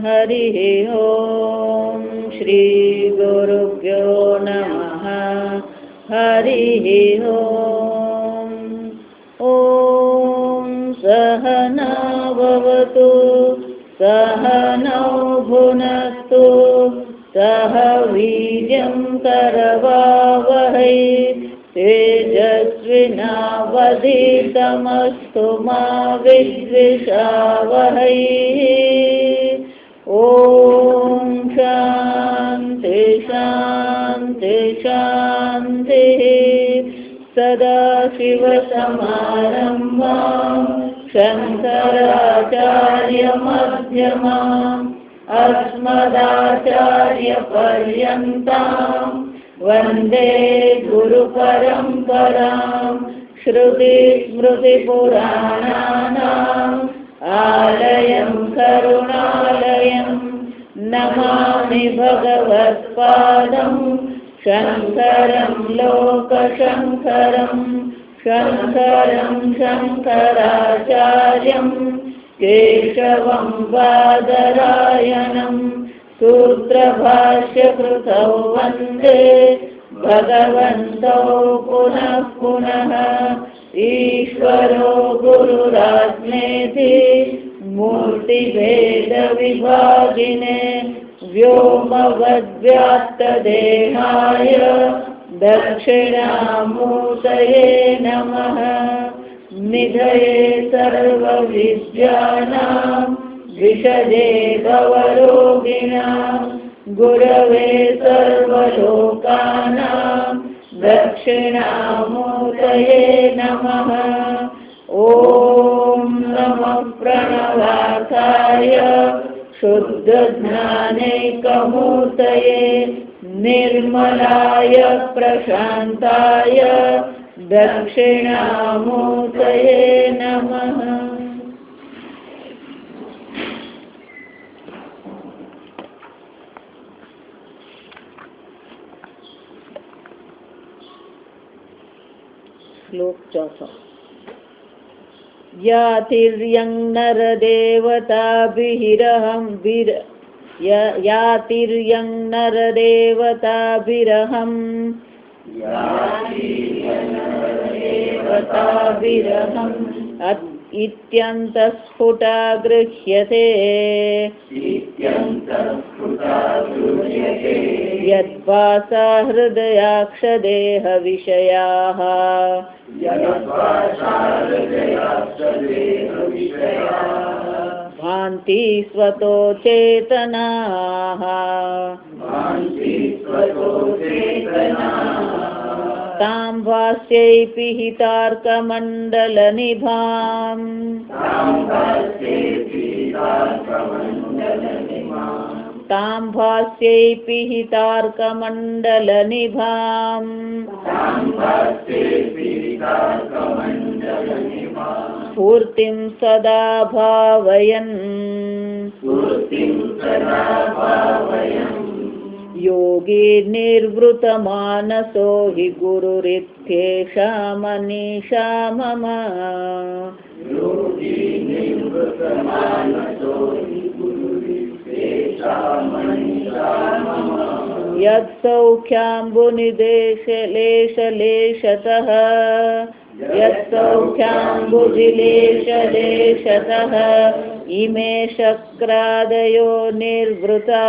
हरिः ॐ श्री गुरुभ्यो नमः हरिः ॐ सहना भवतु सहनौ भुनस्तु सह वीर्यं करवावहै तेजस्विनावधीतमस्तु मा विद्विषावहै। ॐ शान्ति शान्ति शान्तिः। सदाशिवसमारम्भां शङ्कराचार्यमध्यमाम् अस्मदाचार्यपर्यन्तां वन्दे गुरुपरम्परां। श्रुतिस्मृतिपुराणानाम् आलयं करुणालयं नमामि भगवत्पादं शङ्करं लोकशङ्करं शङ्करं शङ्कराचार्यं केशवं बादरायणं सूत्रभाष्यकृतौ वन्दे भगवन्तौ पुनः पुनः। ईश्वरो गुरुरात्मेति मूर्तिभेदविभागिने व्योमवद्व्याप्तदेहाय दक्षिणामूर्तये नमः। निधये सर्वविद्यानां विषजे भवरोगिणां गुरवे सर्वलोकानां दक्षिणामूर्तये नमः। ॐ नमः प्रणवार्थाय शुद्धज्ञानैकमूर्तये निर्मलाय प्रशान्ताय दक्षिणामूर्तये नमः। श्लोक 4 यातिर्यं नरदेवताभिरहं यातिर्यं नरदेवताभिरहं इत्यन्तस्फुटा गृह्यते यद्वासा हृदयाक्षदेहविषयाः भान्ति स्वतो चेतनाः तां भास्यैपि हि तार्कमण्डलनिभाम् तां भास्यैपि हि तार्कमण्डलनिभाम् स्फूर्तिं सदा भावयन् योगी निर्वृतमानसो हि गुरुरित्येषा मनीषा मम। यत्सौख्याम्बुनिदेशलेशलेशतः यत्सौख्याम्बुजिलेशलेशतः इमे शक्रादयो निर्वृता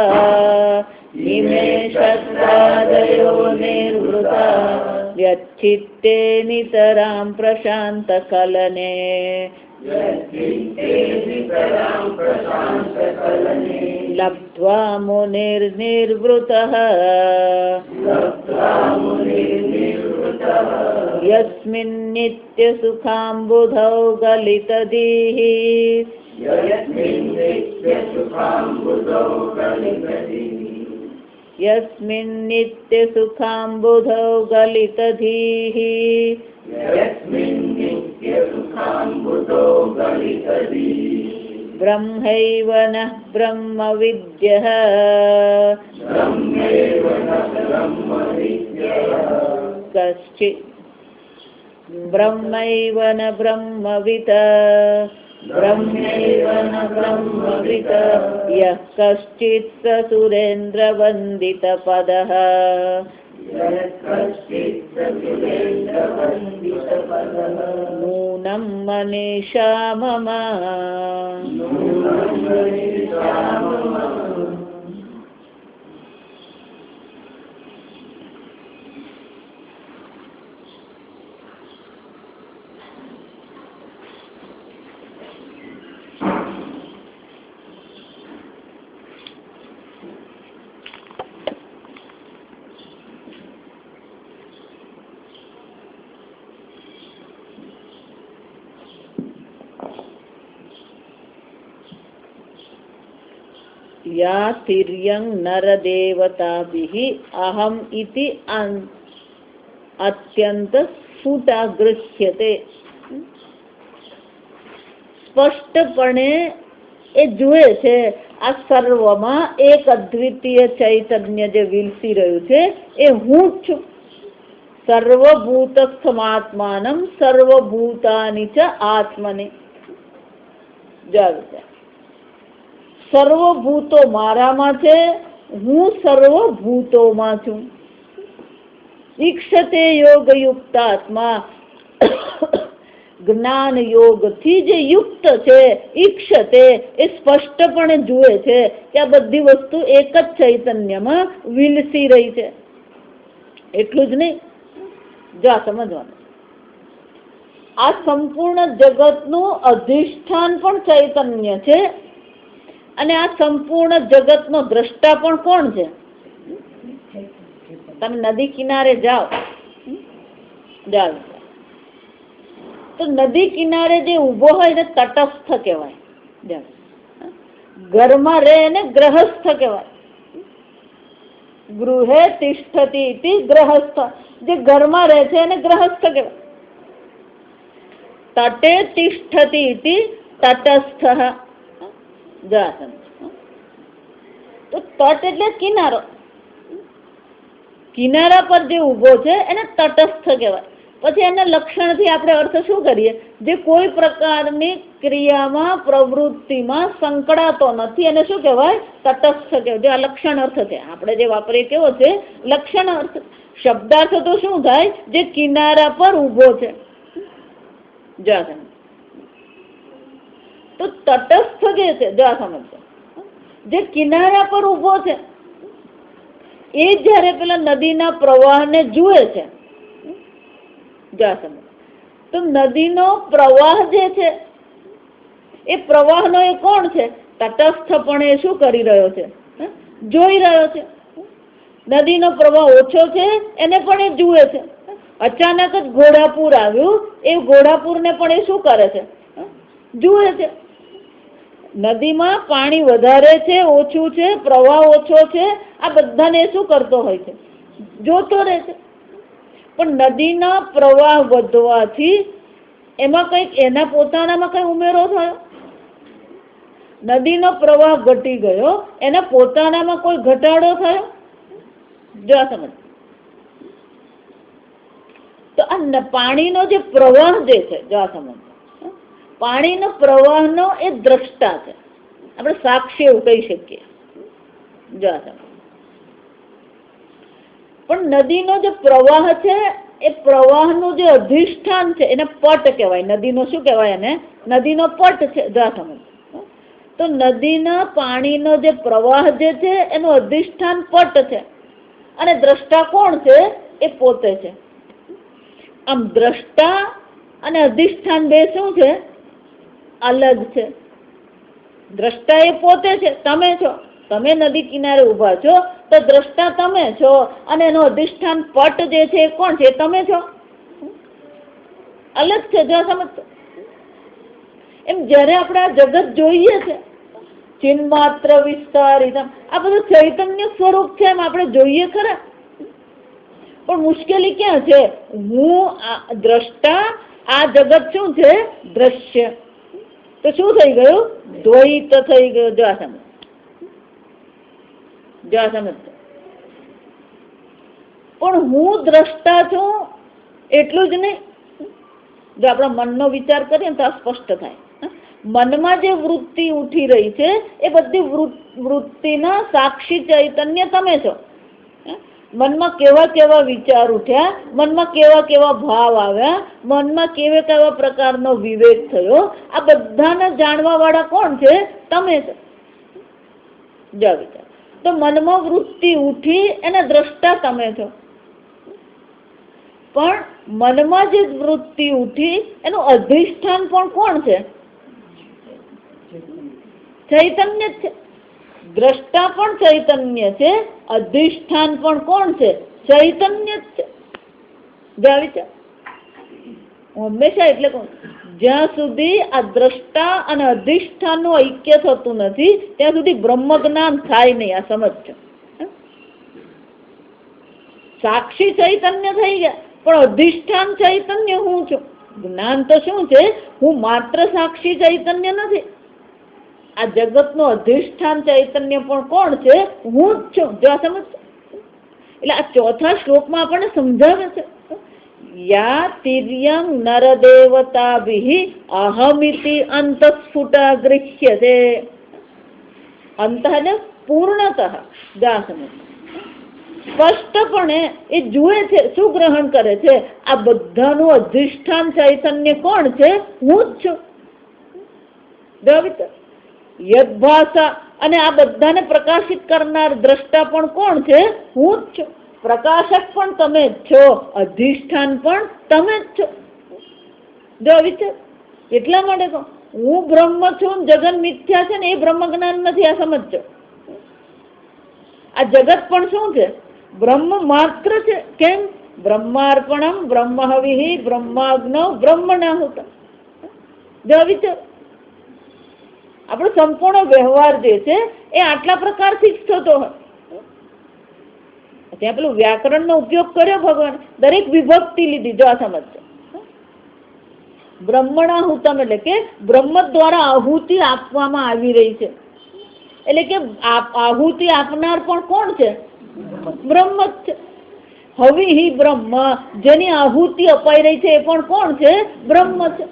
यच्चित्ते नितरां प्रशान्तकलने लब्ध्वा मुनिर्निर्वृतः यस्मिन्नित्यसुखाम्बुधौ गलितधीः यस्मिन्नित्यसुखाम्बुधौ गलितधीः ब्रह्मैव नः ब्रह्मविद्यः कश्चित् ब्रह्मैव न ब्रह्मवित् ब्रह्मैव न ब्रह्मवित् यः कश्चित् स सुरेन्द्रवन्दितपदः नूनं मनीषा मम या तिर्यं नरदेवताभिः अहम् इति अत्यंत स्फुटा गृह्यते. સ્પષ્ટપણે એ જુએ છે આ સર્વમાં એક અદ્વિતીય ચૈતન્ય જે વિલસી રહ્યું છે એ હું જ છું. સર્વભૂતસ્થમાત્માનમ સર્વભૂતાનિ ચ આત્મને. જાગૃત સર્વભૂતો મારામાં છે, હું સર્વભૂતોમાં છું. ઈક્ષતે યોગયુક્તાત્મા જ્ઞાન યોગથી જે યુક્ત છે, ઈક્ષતે એ સ્પષ્ટપણે જુએ છે કે આ બધી વસ્તુ એક જ ચૈતન્યમાં વિલસી રહી છે. એટલું જ નહીં, જા સમજવાનું, આ સંપૂર્ણ જગતનું અધિષ્ઠાન પણ ચૈતન્ય છે અને આ સંપૂર્ણ જગતનો દ્રષ્ટા પણ કોણ છે? તમે નદી કિનારે જાઓ તો નદી કિનારે જે ઉભો હોય એને તટસ્થ કહેવાય. ઘરમાં રહે એને ગ્રહસ્થ કહેવાય. ગૃહે તિષ્ઠતિ ઇતિ ગ્રહસ્થ, જે ઘરમાં રહે છે એને ગ્રહસ્થ કહેવાય. તટે તિષ્ઠતિ ઇતિ તટસ્થ. તો તટ એટલે કિનારો, કિનારા પર જે ઉભો છે એને તટસ્થ કહેવાય. પછી એના લક્ષણથી આપણે અર્થ શું કરીએ? જે કોઈ પ્રકારની ક્રિયામાં પ્રવૃત્તિમાં સંકળાતો નથી એને શું કહેવાય? તટસ્થ કહેવાય. જે આ લક્ષણ અર્થ છે આપણે જે વાપરીએ કેવો છે? લક્ષણ અર્થ. શબ્દાર્થ તો શું થાય? જે કિનારા પર ઉભો છે. તો તટસ્થ જે છે, જો આ સમજો, જે કિનારા પર ઉભો છે એ જયારે પેલા નદીના પ્રવાહને જુએ છે, તો નદીનો પ્રવાહ જે છે એ પ્રવાહનો એ કોણ છે? તટસ્થપણે શું કરી રહ્યો છે? જોઈ રહ્યો છે. નદીનો પ્રવાહ ઓછો છે એને પણ એ જુએ છે. અચાનક જ ઘોડાપૂર આવ્યું, એ ઘોડાપૂરને પણ એ શું કરે છે? જુએ છે. નદીમાં પાણી વધારે છે, ઓછું છે, પ્રવાહ ઓછો છે, આ બધાને શું કરતો હોય છે? જોતો રહે છે. પણ નદીના પ્રવાહ વધવાથી એમાં કંઈક એના પોતાનામાં કઈ ઉમેરો થયો? નદીનો પ્રવાહ ઘટી ગયો, એના પોતાનામાં કોઈ ઘટાડો થયો? જો આ સમજ. તો આ પાણીનો જે પ્રવાહ જે છે, જો આ સમજ, પાણીનો પ્રવાહનો એ દ્રષ્ટા છે. આપણે સાક્ષી એવું કહી શકીએ. જો આ સમજ. પણ નદીનો જે પ્રવાહ છે એ પ્રવાહનું જે અધિષ્ઠાન છે એને પટ કહેવાય. નદીનો શું કહેવાય? એને નદીનો પટ છે. જો આ સમજ. તો નદીના પાણીનો જે પ્રવાહ જે છે એનું અધિષ્ઠાન પટ છે અને દ્રષ્ટા કોણ છે? એ પોતે છે. આમ દ્રષ્ટા અને અધિષ્ઠાન બે શું છે? અલગ છે. દ્રષ્ટા એ પોતે છે, તમે છો. તમે નદી કિનારે ઉભા છો તો દ્રષ્ટા તમે છો અને એનો અધિષ્ઠાન પટ જે છે એ કોણ છે? તમે છો. અલગ છે. જો સમજ. એમ જયારે આપણે આ જગત જોઈએ છે, ચિન્માત્ર વિસ્તારિત, આ બધું ચૈતન્ય સ્વરૂપ છે એમ આપણે જોઈએ ખરા. પણ મુશ્કેલી ક્યાં છે? હું દ્રષ્ટા, આ જગત શું છે? દ્રશ્ય. તો શું થઈ ગયું? દ્વૈત થઈ ગયું. જો આ સમજ. જો આ સમજ. પણ હું દ્રષ્ટા છું એટલું જ નહીં. જો આપણા મનનો વિચાર કરીએ તો આ સ્પષ્ટ થાય. મનમાં જે વૃત્તિ ઉઠી રહી છે એ બધી વૃત્તિના સાક્ષી ચૈતન્ય તમે છો. મનમાં કેવા કેવા વિચાર ઉઠ્યા, મનમાં કેવા કેવા ભાવ આવ્યા, મનમાં કેવા કેવા પ્રકારનો વિવેક થયો, આ બધાને જાણવા વાળા કોણ છે? તમે છો. જો વિચાર, તો મનમાં વૃત્તિ ઉઠી એના દ્રષ્ટા તમે છો. પણ મનમાં જે વૃત્તિ ઉઠી એનું અધિષ્ઠાન પણ કોણ છે? ચૈતન્ય છે. દ્રષ્ટા પણ ચૈતન્ય છે, અધિષ્ઠાન પણ કોણ છે? ચૈતન્ય જ છે. વિચાર, હંમેશા એટલે કોણ, જ્યાં સુધી આ દ્રષ્ટા અને અધિષ્ઠાનનું ઐક્ય થતું નથી ત્યાં સુધી બ્રહ્મ જ્ઞાન થાય નહીં. આ સમજજો. સાક્ષી ચૈતન્ય થઈ ગયા પણ અધિષ્ઠાન ચૈતન્ય હું છું. જ્ઞાન તો શું છે? હું માત્ર સાક્ષી ચૈતન્ય નથી. આ જગતનું અધિષ્ઠાન ચૈતન્ય પણ કોણ છે? હું જ છું. જો સમજ, એટલે આ ચોથા શ્લોકમાં આપણને સમજાવે છે, યા તિર્યં નરદેવતાભિ અહમિતિ અંતસ્ફુટ ગૃહ્યતે. અંત એટલે પૂર્ણતઃ. જા સમજ, સ્પષ્ટપણે એ જુએ છે, શું ગ્રહણ કરે છે? આ બધાનું અધિષ્ઠાન ચૈતન્ય કોણ છે? હું જ છું. યદભાષા, અને આ બધાને પ્રકાશિત કરનાર દ્રષ્ટા પણ કોણ છે? હું જ છું. પ્રકાશક પણ તમે જ છો, અધિષ્ઠાન પણ તમે જ છો. જો વિચાર, એટલા માટે કહું હું બ્રહ્મ છું, જગન મિથ્યા છે ને એ બ્રહ્મ જ્ઞાન નથી. આ સમજો. આ જગત પણ શું છે? બ્રહ્મ માત્ર છે. કેમ? બ્રહ્માર્પણમ બ્રહ્મહવિ બ્રહ્માગ્નૌ બ્રહ્મણાહુત. જો વિચાર, આપણો સંપૂર્ણ વ્યવહાર જે છે એ આટલા પ્રકારથી જ થતો હોય. ત્યાં પેલું વ્યાકરણનો ઉપયોગ કર્યો ભગવાન, દરેક વિભક્તિ લીધી. જો આ સમજજો. બ્રહ્મણાહુતમ એટલે કે બ્રહ્મ દ્વારા આહુતિ આપવામાં આવી રહી છે. એટલે કે આહુતિ આપનાર પણ કોણ છે? બ્રહ્મ જ છે. હવિ બ્રહ્મ, જેની આહુતિ અપાઈ રહી છે એ પણ કોણ છે? બ્રહ્મ છે.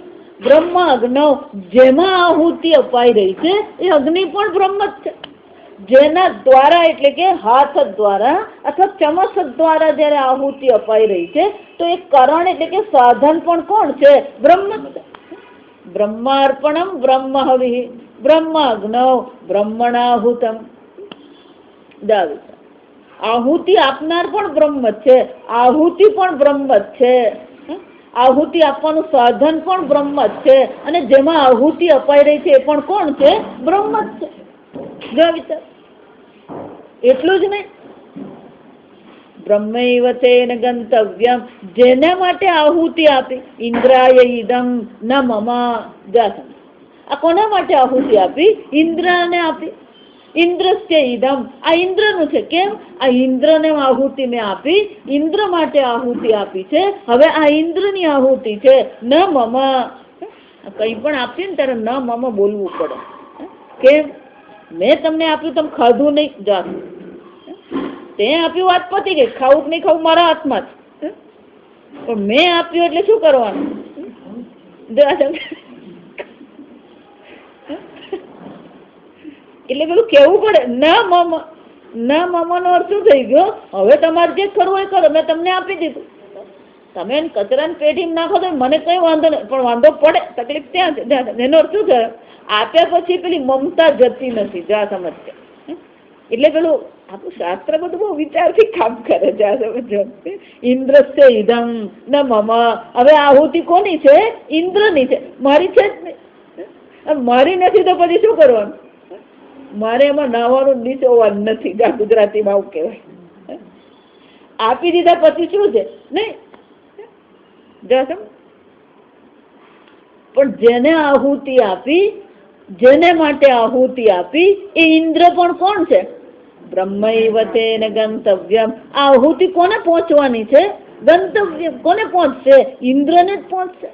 બ્રહ્મ અગ્નૌ, જેમાં આહુતિ અપાઈ રહી છે એ અગ્નિ પણ બ્રહ્મ જ છે. જેના દ્વારા એટલે કે હાથ દ્વારા અથવા ચમસ દ્વારા જયારે આહુતિ અપાઈ રહી છે તો એ કરણ એટલે કે સાધન પણ કોણ છે? બ્રહ્મ જ છે. બ્રહ્માર્પણમ બ્રહ્મહવિ બ્રહ્માગ્નૌ બ્રહ્મણાહુતમ. આહુતિ આપનાર પણ બ્રહ્મ જ છે, આહુતિ પણ બ્રહ્મ જ છે, આહુતિ આપવાનું સાધન પણ બ્રહ્મ જ છે, અને જેમાં આહુતિ અપાઈ રહી છે એ પણ કોણ છે? બ્રહ્મ જ છે. જો વિચાર, એટલું જ નહીં, બ્રહ્મૈવ તેન ગંતવ્યમ, જેના માટે આહુતિ આપી, ઇન્દ્રાય ઇદમ ન મમ. આ કોના માટે આહુતિ આપી? ઇન્દ્રને આપી. ઇન્દ્રસ્ય ઇદમ, આ ઇન્દ્રનું છે. કેમ? આ ઇન્દ્રને આહુતિ મેં આપી, ઇન્દ્ર માટે આહુતિ આપી છે. હવે આ ઇન્દ્રની આહુતિ છે. ન મમ, કઈ પણ આપ્યું ને ત્યારે ન મમ બોલવું પડે. કેમ? મેં તમને આપ્યું, તમે ખાધું નહીં. જા, તે આપ્યું, વાત પતી ગઈ. ખાવું કે નહીં ખાવું મારા હાથમાં જ. પણ મેં આપ્યું એટલે શું કરવાનું? એટલે પેલું કેવું પડે, ન મમ. ન મમ નો અર્થ શું થઈ ગયો? હવે તમારે જે કરવું એ કરો, મેં તમને આપી દીધું. તમે કચરાની પેઢી નાખો તો મને કઈ વાંધો નહીં, પણ વાંધો પડે, તકલીફ ત્યાં છે. એનો અર્થ શું થયો? આપ્યા પછી પેલી મમતા જતી નથી. જા સમજશે. એટલે પેલું આપણું શાસ્ત્ર બધું બહુ વિચારથી કામ કરે. જા સમજો. ઇન્દ્રસ્ય ઇદમ ન મમ. હવે આહુતિ કોની છે? ઇન્દ્રની છે, મારી છે જ નહીં. મારી નથી તો પછી શું કરવાનું? મારે એમાં નાવાનું નીચોવાનું નથી. જા ગુજરાતીમાં આવું કહેવાય. આપી દીધા પછી શું છે? નહીં. પણ જેને આહુતિ આપી, જેને માટે આહુતિ આપી એ ઇન્દ્ર પણ કોણ છે? બ્રહ્મૈવ તેન ગંતવ્યમ. આહુતિ કોને પહોંચવાની છે? ગંતવ્યમ. કોને પહોંચશે? ઇન્દ્રને જ પહોંચશે.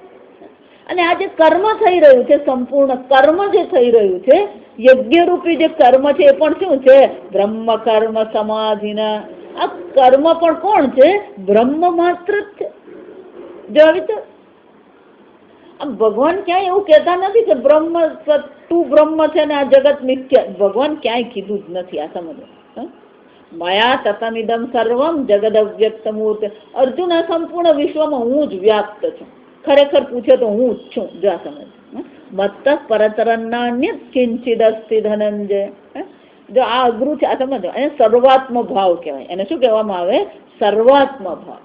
અને આ જે કર્મ થઈ રહ્યું છે, સંપૂર્ણ કર્મ જે થઈ રહ્યું છે, યજ્ઞરૂપી જે કર્મ છે એ પણ શું છે? બ્રહ્મ કર્મ સમાધિના. આ કર્મ પણ કોણ છે? બ્રહ્મ માત્ર જ છે. જો વિચાર, આમ ભગવાન ક્યાંય એવું કહેતા નથી કે બ્રહ્મ તું બ્રહ્મ છે ને આ જગત મિથ્યા. ભગવાન ક્યાંય કીધું જ નથી. આ સમજો. મયા તતમિદમ સર્વમ જગદ અવ્યક્ત મૂર્ત. અર્જુન, આ સંપૂર્ણ વિશ્વમાં હું જ વ્યાપ્ત છું. ખરેખર પૂછે તો હું જ છું. જો આ સમજ. મત્ત પરતરન્નાન્ય કિંચિદ અસ્તિ ધનંજય. જો આ અઘરું છે, આ સમજો. એને સર્વાત્મ ભાવ કહેવાય. એને શું કહેવામાં આવે? સર્વાત્મ ભાવ.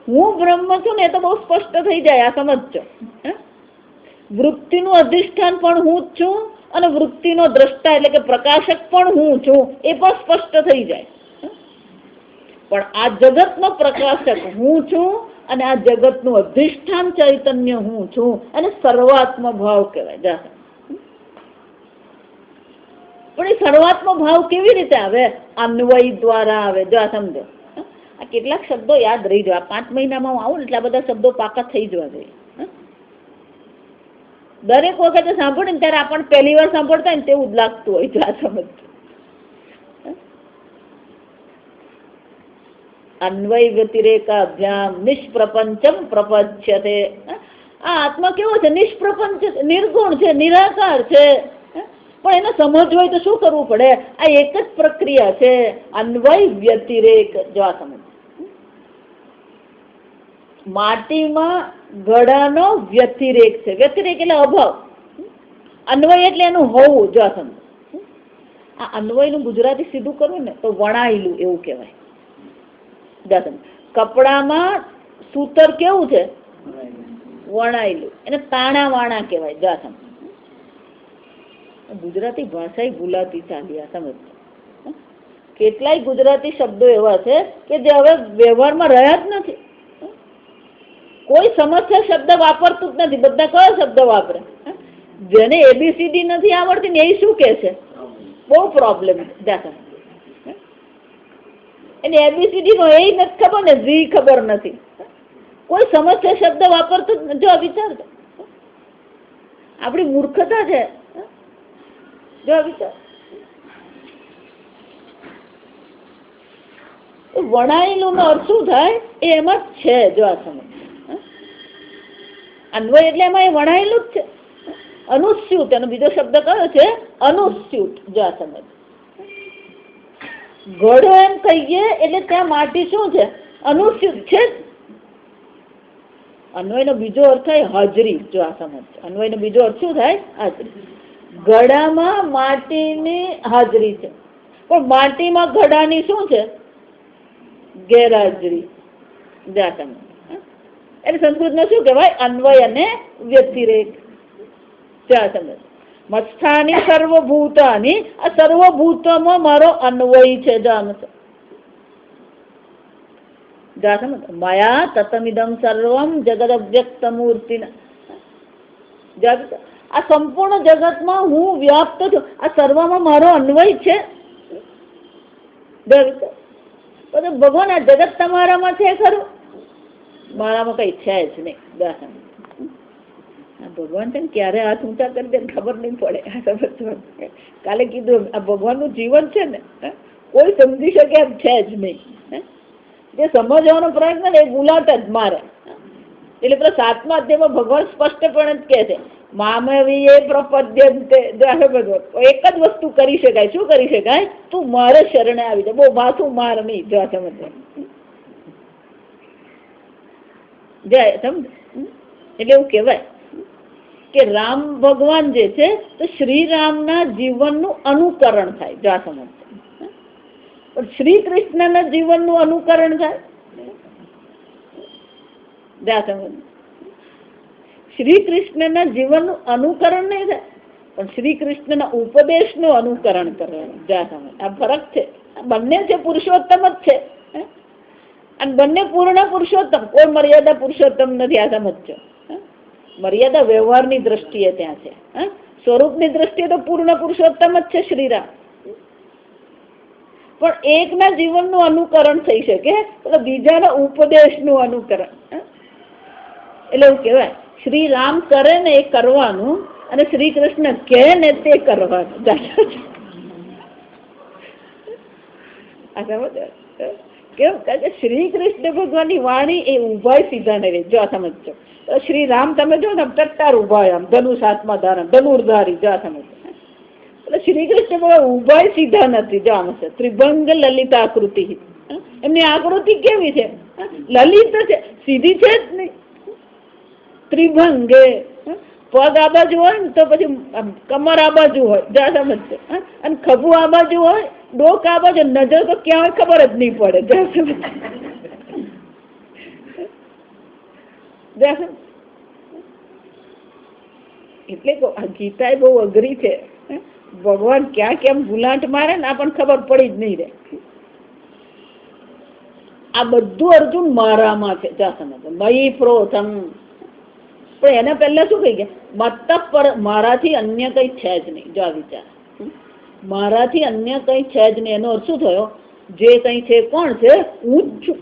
હું બ્રહ્મ છું ને એ તો બહુ સ્પષ્ટ થઈ જાય. આ સમજો. વૃત્તિનું અધિષ્ઠાન પણ હું જ છું અને વૃત્તિનો દ્રષ્ટા એટલે કે પ્રકાશક પણ હું છું, એ પણ સ્પષ્ટ થઈ જાય. પણ આ જગતનો પ્રકાશક હું છું અને આ જગતનું અધિષ્ઠાન ચૈતન્ય હું છું, અને સર્વાત્મ ભાવ કહેવાય. પણ એ સર્વાત્મ ભાવ કેવી રીતે આવે? અન્વય દ્વારા આવે. જો આ સમજો. આ કેટલાક શબ્દો યાદ રહી જાય. 5 મહિનામાં હું આવું ને એટલે આ બધા શબ્દો પાકા થઈ જવા જોઈએ. દરેક વખતે સાંભળે ને ત્યારે આપણને પહેલી વાર સાંભળતા ને તેવું જ લાગતું હોય. જો આ સમજ. અન્વય વ્યતિરેક અભ્યામ નિષ્પ્રપંચમ પ્રપંચતે. આ આત્મા કેવો છે? નિષ્પ્રપંચ, નિર્ગુણ છે, નિરાકાર છે. પણ એને સમજવું હોય તો શું કરવું પડે? આ એક જ પ્રક્રિયા છે, અન્વય વ્યતિરેક. જો આ સમજ. માટીમાં ઘડાનો વ્યતિરેક છે. વ્યતિરેક એટલે અભાવ. અન્વય એટલે એનું હોવું. જો આ સમજ. આ અન્વયનું ગુજરાતી સીધું કરવું ને તો વણાયેલું એવું કહેવાય. કપડામાં સૂતર કેવું છે? વણાયેલું. એને તાણા વાણા કહેવાય. જો આ સમજ. ગુજરાતી ભાષા ભૂલાતી ચાલી. આ સમજ. કેટલાય ગુજરાતી શબ્દો એવા છે કે જે હવે વ્યવહારમાં રહ્યા જ નથી. કોઈ સમસ્યા શબ્દ વાપરતું જ નથી. બધા કયો શબ્દ વાપરે? જેને એબીસીડી નથી આવડતી ને એ શું કે છે? બહુ પ્રોબ્લેમ. એને એબીસીડી નો એ નથી ખબર ને ઝી ખબર નથી. કોઈ સમસ્યા શબ્દ વાપરતું જ નથી. જો વિચાર, આપણી મૂર્ખતા છે. જો વિચાર, વણાયેલું નો અર્થ શું થાય? એ એમાં જ છે. જો આ સમજ. અન્વય એટલે એમાં એ વણાયેલું જ છે. અનુસ્યુત, એનો બીજો શબ્દ કયો છે? અનુસ્યુત. જો આ સમજ. ઘડો એમ કહીએ એટલે ત્યાં માટી શું છે? અનુસ્યુત છે. અન્વયનો બીજો અર્થ થાય હાજરી. જો આ સમજ. અન્વયનો બીજો અર્થ શું થાય? હાજરી. ઘડામાં માટીની હાજરી છે, પણ માટીમાં ઘડાની શું છે? ગેરહાજરી. જો આ સમજ. એટલે સંસ્કૃતમાં શું કહેવાય? અન્વય અને વ્યતિરેક. જો આ સમજ. મત્સ્થાની સર્વભૂતાની. આ સર્વભૂતોમાં મારો અન્વય છે. મયા તતમિદમ સર્વમ જગદ અવ્યક્ત મૂર્તિ. આ સંપૂર્ણ જગતમાં હું વ્યાપ્ત છું. આ સર્વમાં મારો અન્વય છે. ભગવાન, આ જગત તમારામાં છે ખરું? મારામાં કઈ છે જ નહીં. ભગવાન છે ને ક્યારે હાથ ઊંચા કરી દે ખબર નહીં પડે. કાલે કીધું આ ભગવાનનું જીવન છે ને, કોઈ સમજી શકે એમ છે જ નહીં. જે સમજવાનો પ્રયત્ન ને એ ગુલાટ જ મારે. એટલે પેલા 7મા અધ્યાયમાં ભગવાન સ્પષ્ટપણે જ કહે છે, મામવીએ પ્રપદ્યંતે. એક જ વસ્તુ કરી શકાય. શું કરી શકાય? તું મારે શરણે આવી જાય. બહુ માથું માર નહીં. જો સમજ. સમજ. એટલે એવું કહેવાય કે રામ ભગવાન જે છે તો શ્રી રામના જીવનનું અનુકરણ થાય. જો આ સમજ. પણ શ્રી કૃષ્ણના જીવનનું અનુકરણ થાય. શ્રી કૃષ્ણના જીવનનું અનુકરણ નહીં થાય, પણ શ્રી કૃષ્ણના ઉપદેશનું અનુકરણ કરવાનું. આ ફરક છે. બંને છે પુરુષોત્તમ જ છે, અને બંને પૂર્ણ પુરુષોત્તમ. કોઈ મર્યાદા પુરુષોત્તમ નથી. આ સમજો. મર્યાદા વ્યવહારની દ્રષ્ટિએ ત્યાં છે. સ્વરૂપની દ્રષ્ટિએ તો પૂર્ણ પુરુષોત્તમ જ છે શ્રીરામ. પણ એકના જીવનનું અનુકરણ થઈ શકે, એટલે બીજાના ઉપદેશનું અનુકરણ. એટલે એવું કહેવાય શ્રી રામ કરે ને એ કરવાનું, અને શ્રી કૃષ્ણ કહે ને તે કરવાનું. કેમ? કારણ કે શ્રી કૃષ્ણ ભગવાનની વાણી એ ઉભા સીધા નહીં રહે. જો આ સમજજો. શ્રી રામ તમે જો ને ટટ્ટાર ઉભા આમ ધનુષ હાથમાં ધારણ, ધનુર્ધારી. જો આ સમજો. એટલે શ્રી કૃષ્ણ ભગવાન ઉભા સીધા નથી. જો આમ છે ત્રિભંગ લલિત આકૃતિ. એમની આકૃતિ કેવી છે? લલિત છે, સીધી છે જ નહીં. ત્રિભંગે પગ આ બાજુ હોય ને તો પછી કમર આ બાજુ હોય. જો આ સમજજો. અને ખભું આ બાજુ હોય, ડોક આ બાજુ, નજર તો ક્યાં હોય ખબર જ નહીં પડે. જો સમજ. એટલે આ ગીતા બહુ અઘરી છે. ભગવાન ક્યાં કેમ ગુલાંટ મારે ને આપણને ખબર પડી જ નહીં રહે. આ બધું અર્જુન મારામાં છે. જા સમજ. મયી પ્રોથમ. પણ એના પહેલા શું કહી ગયા? મત પર મારાથી અન્ય કઈ છે જ નહીં. જો આ વિચાર, મારાથી અન્ય કઈ છે જ નહીં. એનો અર્થ શું થયો? જે કઈ છે કોણ છે? હું જ છું.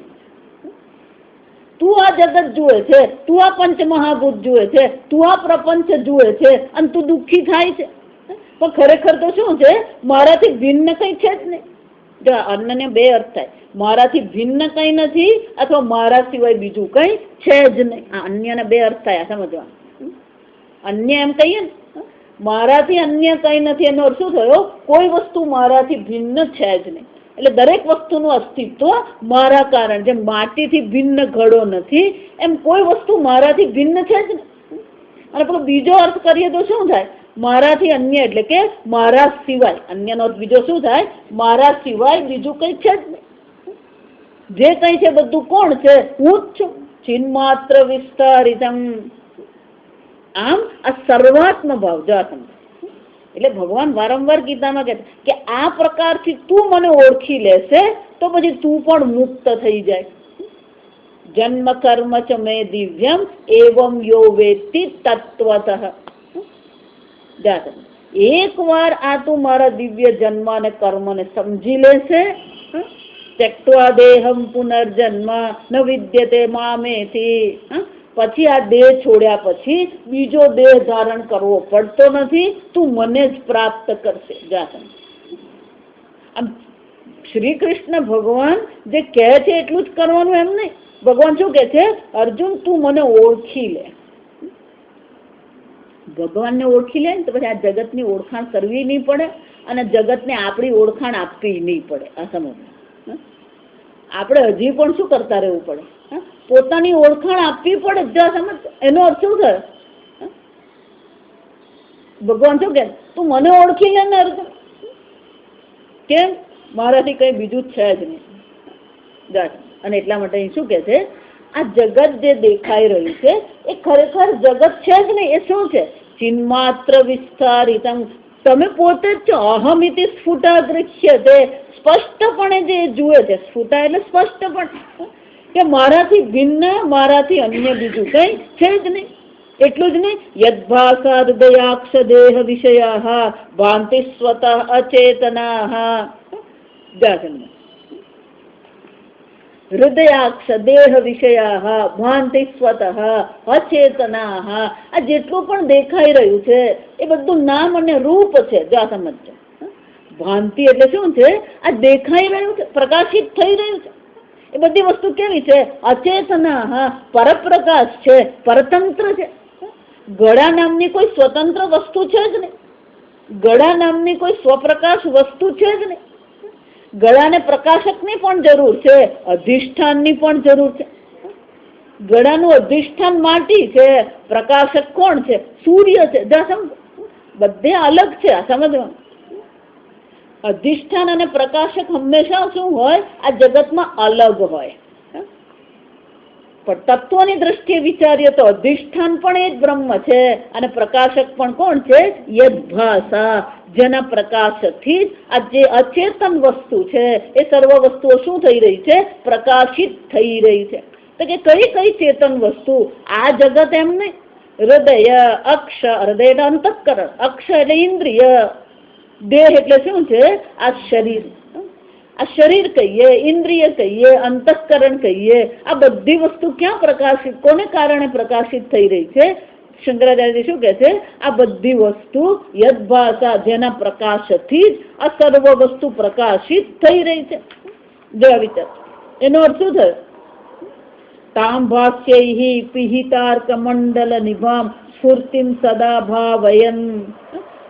તું આ જગત જુએ છે, તું આ પંચમહાભૂત જુએ છે, તું આ પ્રપંચ જુએ છે અને તું દુઃખી થાય છે. પણ ખરેખર તો શું છે? મારાથી ભિન્ન કઈ છે જ નહીં. જો અન્યને બે અર્થ થાય. મારાથી ભિન્ન કઈ નથી અથવા મારા સિવાય બીજું કઈ છે જ નહીં. આ અન્યને બે અર્થ થાય. સમજવા. અન્ય એમ કહીએ ને, મારાથી અન્ય કઈ નથી એનો અર્થ શું થયો? કોઈ વસ્તુ મારાથી ભિન્ન છે જ નહીં. એટલે દરેક વસ્તુનું અસ્તિત્વ મારા કારણ. જેમ માટીથી ભિન્ન ઘડો નથી, એમ કોઈ વસ્તુ મારાથી ભિન્ન છે જ નહીં. અને પેલો બીજો અર્થ કરીએ તો શું થાય? મારાથી અન્ય એટલે કે મારા સિવાય. અન્યનો અર્થ બીજો શું થાય? મારા સિવાય બીજું કઈ છે જ નહીં. જે કઈ છે બધું કોણ છે? હું જ છું. ચિન્માત્ર વિસ્તારિતમ. આમ આ સર્વાત્મ ભાવ. જો એટલે ભગવાન વારંવાર ગીતામાં કહે કે આ પ્રકારથી તું મને ઓળખી લેશે તો પછી તું પણ મુક્ત થઈ જાય. જન્મ કર્મ ચ મે દિવ્યમ એવમ યો વેત્તિ તત્વતઃ. એક વાર આ તું મારા દિવ્ય જન્મ અને કર્મને સમજી લેશે. ત્યક્ત્વા દેહમ પુનર્જન્મ ન વિદ્યતે મામેતિ. પછી આ દેહ છોડ્યા પછી બીજો દેહ ધારણ કરવો પડતો નથી. તું મને જ પ્રાપ્ત કરશે. આમ શ્રી કૃષ્ણ ભગવાન જે કહે છે એટલું જ કરવાનું એમ નહીં. ભગવાન શું કહે છે? અર્જુન તું મને ઓળખી લે. ભગવાનને ઓળખી લે ને તો પછી આ જગતની ઓળખાણ કરવી નહીં પડે અને જગતને આપણી ઓળખાણ આપવી નહીં પડે. આ સમજ. આપણે હજી પણ શું કરતા રહેવું પડે? પોતાની ઓળખાણ આપવી પડે. જો સમજ. એનો અર્થ શું થયો? ભગવાન શું કે તું મને ઓળખી લે ને અર્જુન. કેમ? મારાથી કઈ બીજું છે જ નહીં. અને એટલા માટે શું કે છે? આ જગત જે દેખાઈ રહ્યું છે એ ખરેખર જગત છે જ નહીં. એ શું છે? ચિન્માત્ર વિસ્તારિતમ. તમે પોતે જ છો. અહમ ઇતિ સ્ફુટા દૃશ્યતે. સ્પષ્ટપણે જે જુએ છે. સ્ફુટા એટલે સ્પષ્ટપણે કે મારાથી ભિન્ન, મારાથી અન્ય બીજું કઈ છે જ નહીં. એટલું જ નહીં. યદ્ભાસા હૃદયાક્ષ દેહ વિષયા ભાંતિ સ્વતઃ અચેતના. હૃદયાક્ષ દેહ વિષયા ભાંતિ સ્વતઃ અચેતના. આ જેટલું પણ દેખાઈ રહ્યું છે એ બધું નામ અને રૂપ છે. જો સમજો. ભાંતિ એટલે શું છે? આ દેખાઈ રહ્યું છે, પ્રકાશિત થઈ રહ્યું છે. એ બધી વસ્તુ કેવી છે? અચેતના. પરપ્રકાશ છે, પરતંત્ર છે. ગળા નામની કોઈ સ્વતંત્ર વસ્તુ છે જ નહીં. ગળા નામની કોઈ સ્વપ્રકાશ વસ્તુ છે જ નહીં. ગળાને પ્રકાશકની પણ જરૂર છે, અધિષ્ઠાનની પણ જરૂર છે. ગળાનું અધિષ્ઠાન માટી છે, પ્રકાશક કોણ છે? સૂર્ય છે. બધે અલગ છે. આ સમજવાનું. અધિષ્ઠાન અને પ્રકાશક હંમેશા શું હોય? આ જગતમાં અલગ હોય. પણ તત્વની દ્રષ્ટિએ વિચારીએ તો અધિષ્ઠાન પણ એ જ બ્રહ્મ છે અને પ્રકાશક પણ કોણ છે? યદ્ભાસા. જેના પ્રકાશથી આ જે અચેતન વસ્તુ છે એ સર્વ વસ્તુઓ શું થઈ રહી છે? પ્રકાશિત થઈ રહી છે. તો કે કઈ કઈ ચેતન વસ્તુ? આ જગત એમ નહીં. હૃદય, અક્ષ. હૃદય એટલે અંતઃકરણ, અક્ષ એટલે ઇન્દ્રિય, દેહ એટલે શું છે? આ શરીર. આ શરીર કહીએ, ઇન્દ્રિય કહીએ, અંતઃકરણ કહીએ. આ બધી વસ્તુ ક્યાં પ્રકાશિત, કોને કારણે પ્રકાશિત થઈ રહી છે? શંકરાચાર્ય શું કહે છે? આ બધી વસ્તુ યદ્ભાસા. જેના પ્રકાશથી જ આ સર્વ વસ્તુ પ્રકાશિત થઈ રહી છે. જો વિચાર. એનો અર્થ શું થયો? તામ ભાષ્યૈ પિહિતાર્ક મંડલ નિભામ સ્ફૂર્તિમ સદા ભાવયન.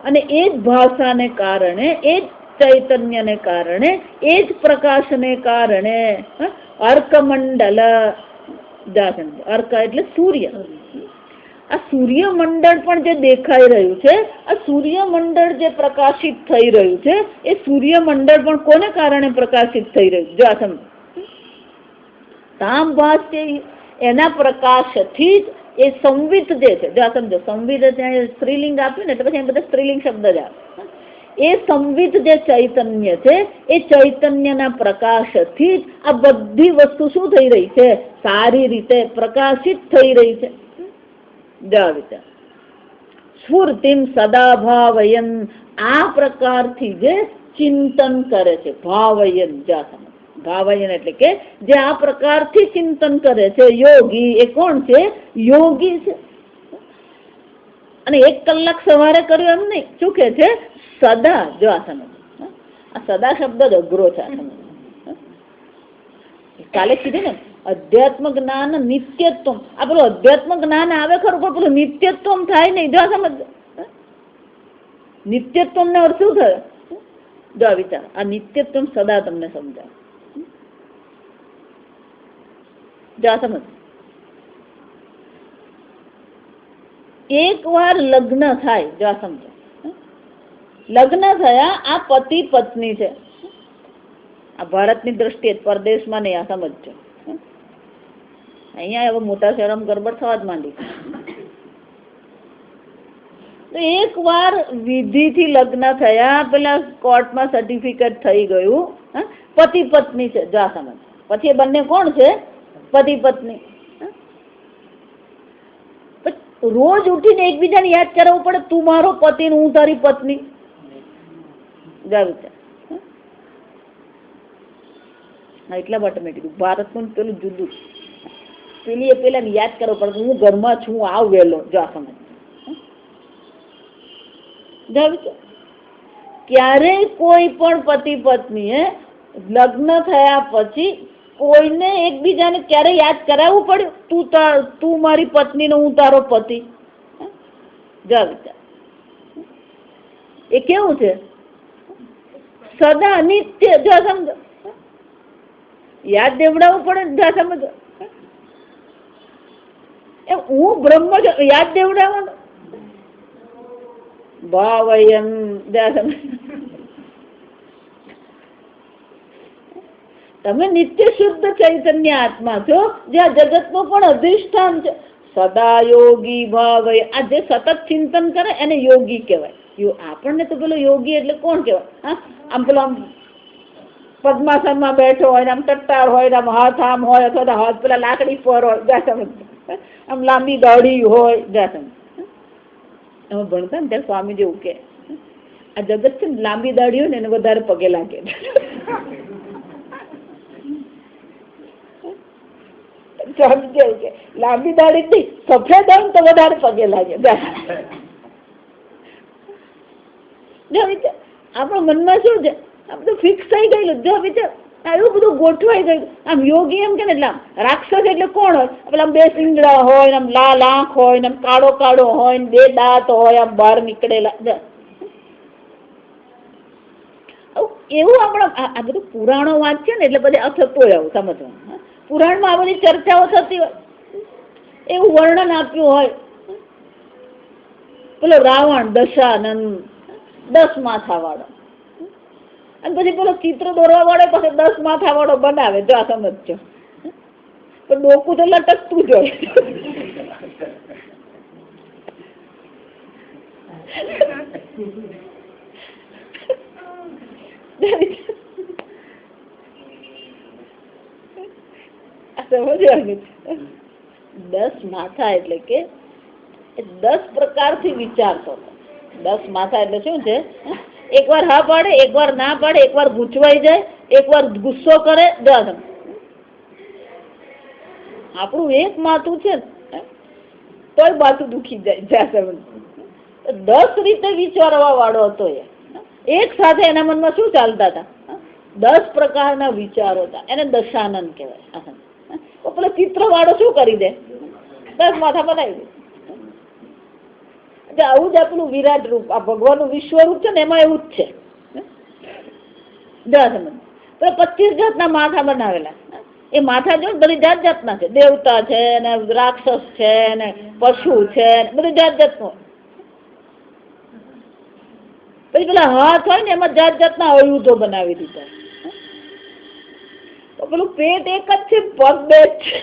અને એ જ ભાષાને કારણે, એ જ ચૈતન્યને કારણે, એ જ પ્રકાશને કારણે અર્કમંડલ, અર્ક એટલે સૂર્ય, આ સૂર્યમંડળ પણ જે દેખાઈ રહ્યું છે, આ સૂર્યમંડળ જે પ્રકાશિત થઈ રહ્યું છે, એ સૂર્યમંડળ પણ કોને કારણે પ્રકાશિત થઈ રહ્યું? જો આ સમજ. તામ ભાષ્ય, એના પ્રકાશથી જ એ સંવિત જે છે, જો આ સમજો, સંવિત ત્યાં સ્ત્રીલિંગ આપ્યું ને એટલે પછી બધા સ્ત્રીલિંગ શબ્દ જ આવે. એ સંવિત જે ચૈતન્ય છે, એ ચૈતન્યના પ્રકાશથી જ આ બધી વસ્તુ શું થઈ રહી છે? સારી રીતે પ્રકાશિત થઈ રહી છે. વિચાર સ્ફૂર્તિમ સદા ભાવયન, આ પ્રકારથી જે ચિંતન કરે છે, ભાવયન, ભાવયન એટલે કે જે આ પ્રકારથી ચિંતન કરે છે યોગી, એ કોણ છે? યોગી છે. અને 1 કલાક સવારે કર્યું એમ નહીં, શું કે છે? સદા. જો આ સમજ, આ સદા શબ્દ જ અઘરો છે. આ સમજ કાલે કીધું ને, અધ્યાત્મ જ્ઞાન નિત્યત્વ. આ પેલું અધ્યાત્મ જ્ઞાન આવે ખરું, પણ પેલું નિત્યત્વ થાય નહીં. જો સમજ, નિત્યત્વ ને અર્થ શું થયો? જો વિચાર, આ નિત્યત્વ સદા તમને સમજાય. જો સમજ, એક વાર લગ્ન થાય, જો સમજો, લગ્ન થયા, આ પતિ પત્ની છે. આ ભારતની દ્રષ્ટિએ, પરદેશમાં નહીં. આ સમજજો, અહીંયા હવે મોટા શહેરમાં ગરબડ થવા જ માંડી. તો એક વાર વિધિથી લગ્ન થયા, પેલા કોર્ટમાં સર્ટિફિકેટ થઈ ગયું, પતિ પત્ની છે. જો સમજ, પછી એ બંને કોણ છે? પતિ પત્ની. રોજ ઉઠીને એકબીજાને યાદ કરાવવું પડે, તું મારો પતિ, હું તારી પત્ની. જા વિચાર. એટલા માટે મેં કીધું ભારતનું પેલું જુદું, પેલી પેલા યાદ કરવું પડે, હું ઘરમાં છું, આવ વહેલો. જો આ સમજ, ક્યારેય કોઈ પણ પતિ પત્નીએ લગ્ન થયા પછી કોઈને એકબીજાને ક્યારે યાદ કરાવવું પડ્યું, તું મારી પત્ની ને હું તારો પતિ? જા વિચાર, એ કેવું છે? સદા નિત્ય. જો સમજો, યાદ દેવડાવવું પડે. જા સમજો, હું બ્રહ્મ છું, યાદ દેવડાવવાનું. ભાવયન. તમે નિત્ય શુદ્ધ ચૈતન્ય આત્મા છો, જે આ જગત નું પણ અધિષ્ઠાન છે. સદા યોગી ભાવય, આ જે સતત ચિંતન કરે એને યોગી કહેવાય. આપણને તો પેલો યોગી એટલે કોણ કહેવાય? આમ પેલો આમ પદ્માસનમાં બેઠો હોય, આમ ટટ્ટાર હોય, આમ હાથ આમ હોય, અથવા હાથ પેલા લાકડી પર હોય, આમ લાંબી દાઢી હોય. અમે ભણતા ને ત્યારે સ્વામી જેવું કે આ જગત છે ને લાંબી દાઢી હોય ને એને વધારે પગે લાગે. સ્વામી જેવું કે લાંબી દાઢી નહીં, સફેદ હોય તો વધારે પગે લાગે. આપણા મનમાં શું છે? આ બધું ફિક્સ થઈ ગયેલું. જો વિચાર, એવું બધું ગોઠવાઈ ગયું. આમ યોગી એમ કે ને, એટલે રાક્ષસ એટલે કોણ હોય? પેલા 2 શિંગડા હોય, આમ લાલ આંખ હોય, આમ કાળો કાળો હોય, 2 દાંત હોય, આમ બહાર નીકળેલા. એવું આપણા આ બધું પુરાણો વાંચીએ ને એટલે બધે થતું હોય. આવું સમજવાનું, પુરાણમાં આ બધી ચર્ચાઓ થતી હોય, એવું વર્ણન આપ્યું હોય. પેલો રાવણ દશાનંદ 10 માથા વાળો, અને પછી પેલો ચિત્ર દોરવા વાળો પછી 10 માથા વાળો બનાવે. જો આ સમજજો, તો ડોકું તો લટકતું જ હોય. સમજવાનું 10 માથા એટલે કે 10 પ્રકારથી વિચારતો. 10 માથા એટલે શું છે? એક વાર હા પાડે, એક વાર ના પાડે, એક વાર ગૂંચવાઈ જાય, એક વાર ગુસ્સો કરે. આપણું એક માથું છે તોય માથું દુખી જાય. 10 રીતે વિચારવા વાળો હતો એ. એક સાથે એના મનમાં શું ચાલતા હતા? 10 પ્રકારના વિચારો હતા, એને દશાનન કહેવાય. તો પેલો ચિત્રવાળો શું કરી દે? 10 માથા બનાવી દે. આવું જ આપણું વિરાટ રૂપ, આ ભગવાનનું વિશ્વરૂપ છે ને, એમાં એવું જ છે. તો 25 જાતના માથા બનાવેલા. એ માથા જો બધી જાત જાતના છે. દેવતા છે ને, રાક્ષસ છે ને, પશુ છે, બધી જાત જાતનું. પછી પેલા હાથ હોય ને, એમાં જાત જાતના આયુધો બનાવી દીધા. તો પેલું પેટ એક જ છે, પગ 2 છે.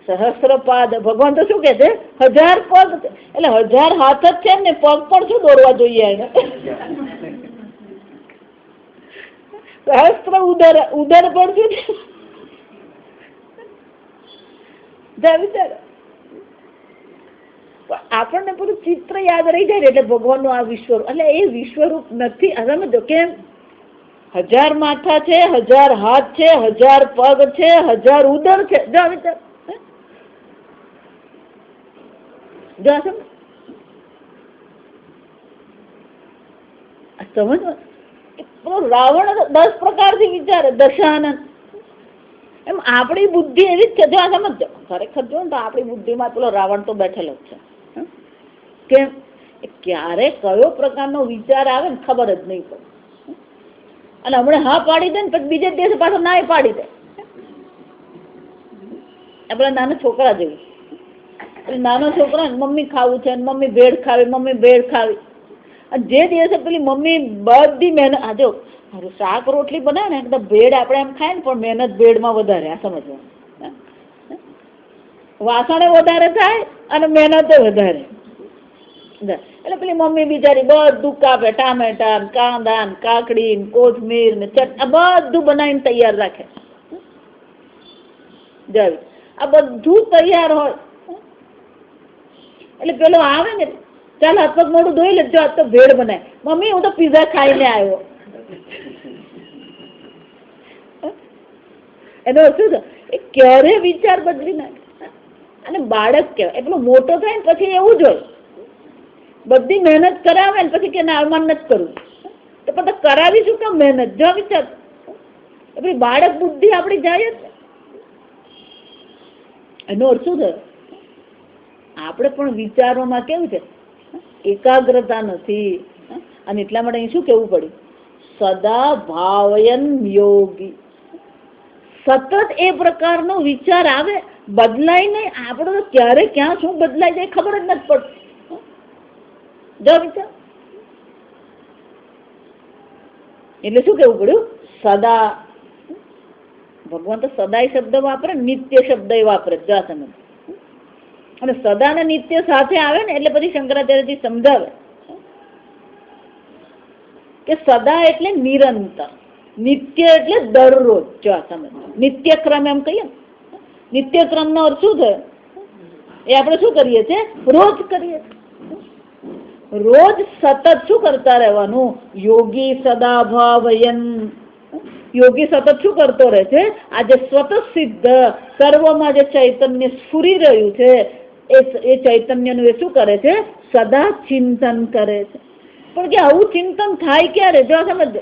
સહસ્ત્રપાદ, ભગવાન તો શું કે છે? 1000 પગ, એટલે 1000 હાથ જ છે ને, પગ પણ શું દોરવા જોઈએ એને? સહસ્ત્ર ઉદર પણ શું છે? વિચારો. આપણને પૂરું ચિત્ર યાદ રહી જાય ને, એટલે ભગવાનનું આ વિશ્વરૂપ, એટલે એ વિશ્વરૂપ નથી. સમજો કેમ? 1000 માથા છે, 1000 હાથ છે, 1000 પગ છે, 1000 ઉદર છે. જો વિચાર, સમજ. રાવણ 10 પ્રકારથી વિચારે, દશાનન. એમ આપણી બુદ્ધિ એવી જ છે. જો સમજો, ખરેખર જો ને તો આપણી બુદ્ધિમાં પેલો રાવણ તો બેઠેલો જ છે. કેમ? ક્યારે કયો પ્રકારનો વિચાર આવે ને ખબર જ નહીં પડે. અને હમણાં હા પાડી દે ને, પછી બીજે દિવસે પાછો ના પાડી દે. આપણા નાના છોકરા જેવું. નાનો છોકરો મમ્મી ખાવું છે, મમ્મી ભેળ ખાવી, મમ્મી ભેળ ખાવી. જે દિવસે પેલી મમ્મી બધી મહેનત, આ જો શાક રોટલી બનાવે ને, એકદમ ભેળ આપણે એમ ખાય ને, પણ મહેનત ભેળમાં વધારે. આ સમજવાનું, વાસણે વધારે થાય અને મહેનત વધારે. એટલે પેલી મમ્મી બિચારી બધું કાપે, ટામેટા, કાંદા, કાકડી, કોથમીર ને બધું બનાવીને તૈયાર રાખે. આ બધું તૈયાર હોય એટલે પેલો આવે ને, ચાલ હાથ પગ મોઢું ધોઈ લેજો, આજ તો ભેળ બનાય. મમ્મી હું તો પીઝા ખાઈને આવ્યો. એનો શું છે? એ ક્યારે વિચાર બદલી નાખે. અને બાળક કહેવાય એ પેલો મોટો થાય ને પછી એવું જ હોય, બધી મહેનત કરાવે ને પછી કે ના અવમાન નથી કરવું. તો પછી કરાવી શું કામ મહેનત? જો વિચાર, એ બાળક બુદ્ધિ આપણી જાય જ. એનો અર્થ શું થયો? આપણે પણ વિચારોમાં કેવું છે? એકાગ્રતા નથી. અને એટલા માટે અહીં શું કેવું પડ્યું? સદા ભાવયન યોગી. સતત એ પ્રકારનો વિચાર આવે, બદલાય નહીં. આપણે તો ક્યારે ક્યાં શું બદલાઈ જાય ખબર જ નથી પડતી. જો વિચાર, એટલે શું કેવું પડ્યું? સદા. ભગવાન તો સદાય શબ્દ વાપરે, નિત્ય શબ્દ વાપરે. જા સમજ. અને સદા ને નિત્ય સાથે આવે ને એટલે પછી શંકરાચાર્યજી સમજાવે કે સદા એટલે નિરંતર, નિત્ય એટલે દરરોજ. જો સમજ, નિત્યક્રમ એમ કહીએ. નિત્યક્રમ નો અર્થ શું થયો? એ આપણે શું કરીએ છીએ? રોજ કરીએ. રોજ સતત શું કરતા રહેવાનું? યોગી સદા ભાવયન. યોગી સતત શું કરતો રહે છે? આજે સ્વતઃ સિદ્ધ સર્વમાં જે ચૈતન્ય સ્ફુરી રહ્યું છે, એ ચૈતન્યનું એ શું કરે છે? સદા ચિંતન કરે છે. પણ કે આવું ચિંતન થાય ક્યારે? જો સમજ,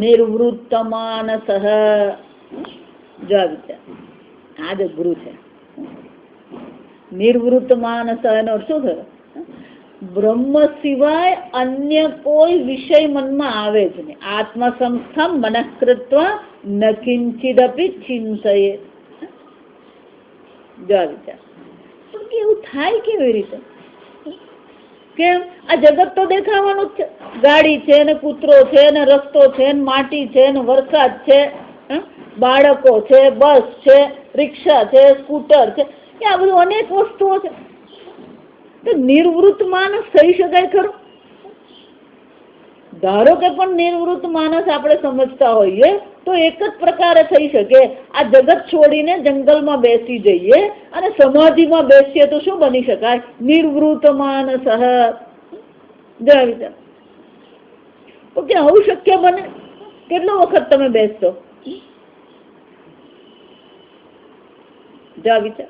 નિર્વૃત્ત માનસ. જો વિચાર, આ જ ગુરુ છે. નિર્વૃત્ત માનસ એનો શું થયો? બ્રહ્મ સિવાય અન્ય કોઈ વિષય મનમાં આવે જ નહીં. આત્મસંસ્થમ મનઃકૃત્વા ન કિંચિદપી ચિંતયે. જો વિચાર, પણ કેવું થાય કેવી રીતે? કેમ? આ જગત તો દેખાવાનું જ છે. ગાડી છે ને, કૂતરો છે ને, રસ્તો છે ને, માટી છે ને, વરસાદ છે, બાળકો છે, બસ છે, રિક્ષા છે, સ્કૂટર છે, આ બધું અનેક વસ્તુઓ છે. તો નિર્વૃત્ત માનસ થઈ શકાય ખરું? ધારો કે પણ નિર્વૃત્ત માનસ આપણે સમજતા હોઈએ તો એક જ પ્રકારે થઈ શકે. આ જગત છોડીને જંગલમાં બેસી જઈએ અને સમાધિમાં બેસીએ તો શું બની શકાય? નિર્વૃત્ત માનસ. વિચાર, ઓકે, આવું શક્ય બને? કેટલો વખત તમે બેસતો? વિચાર,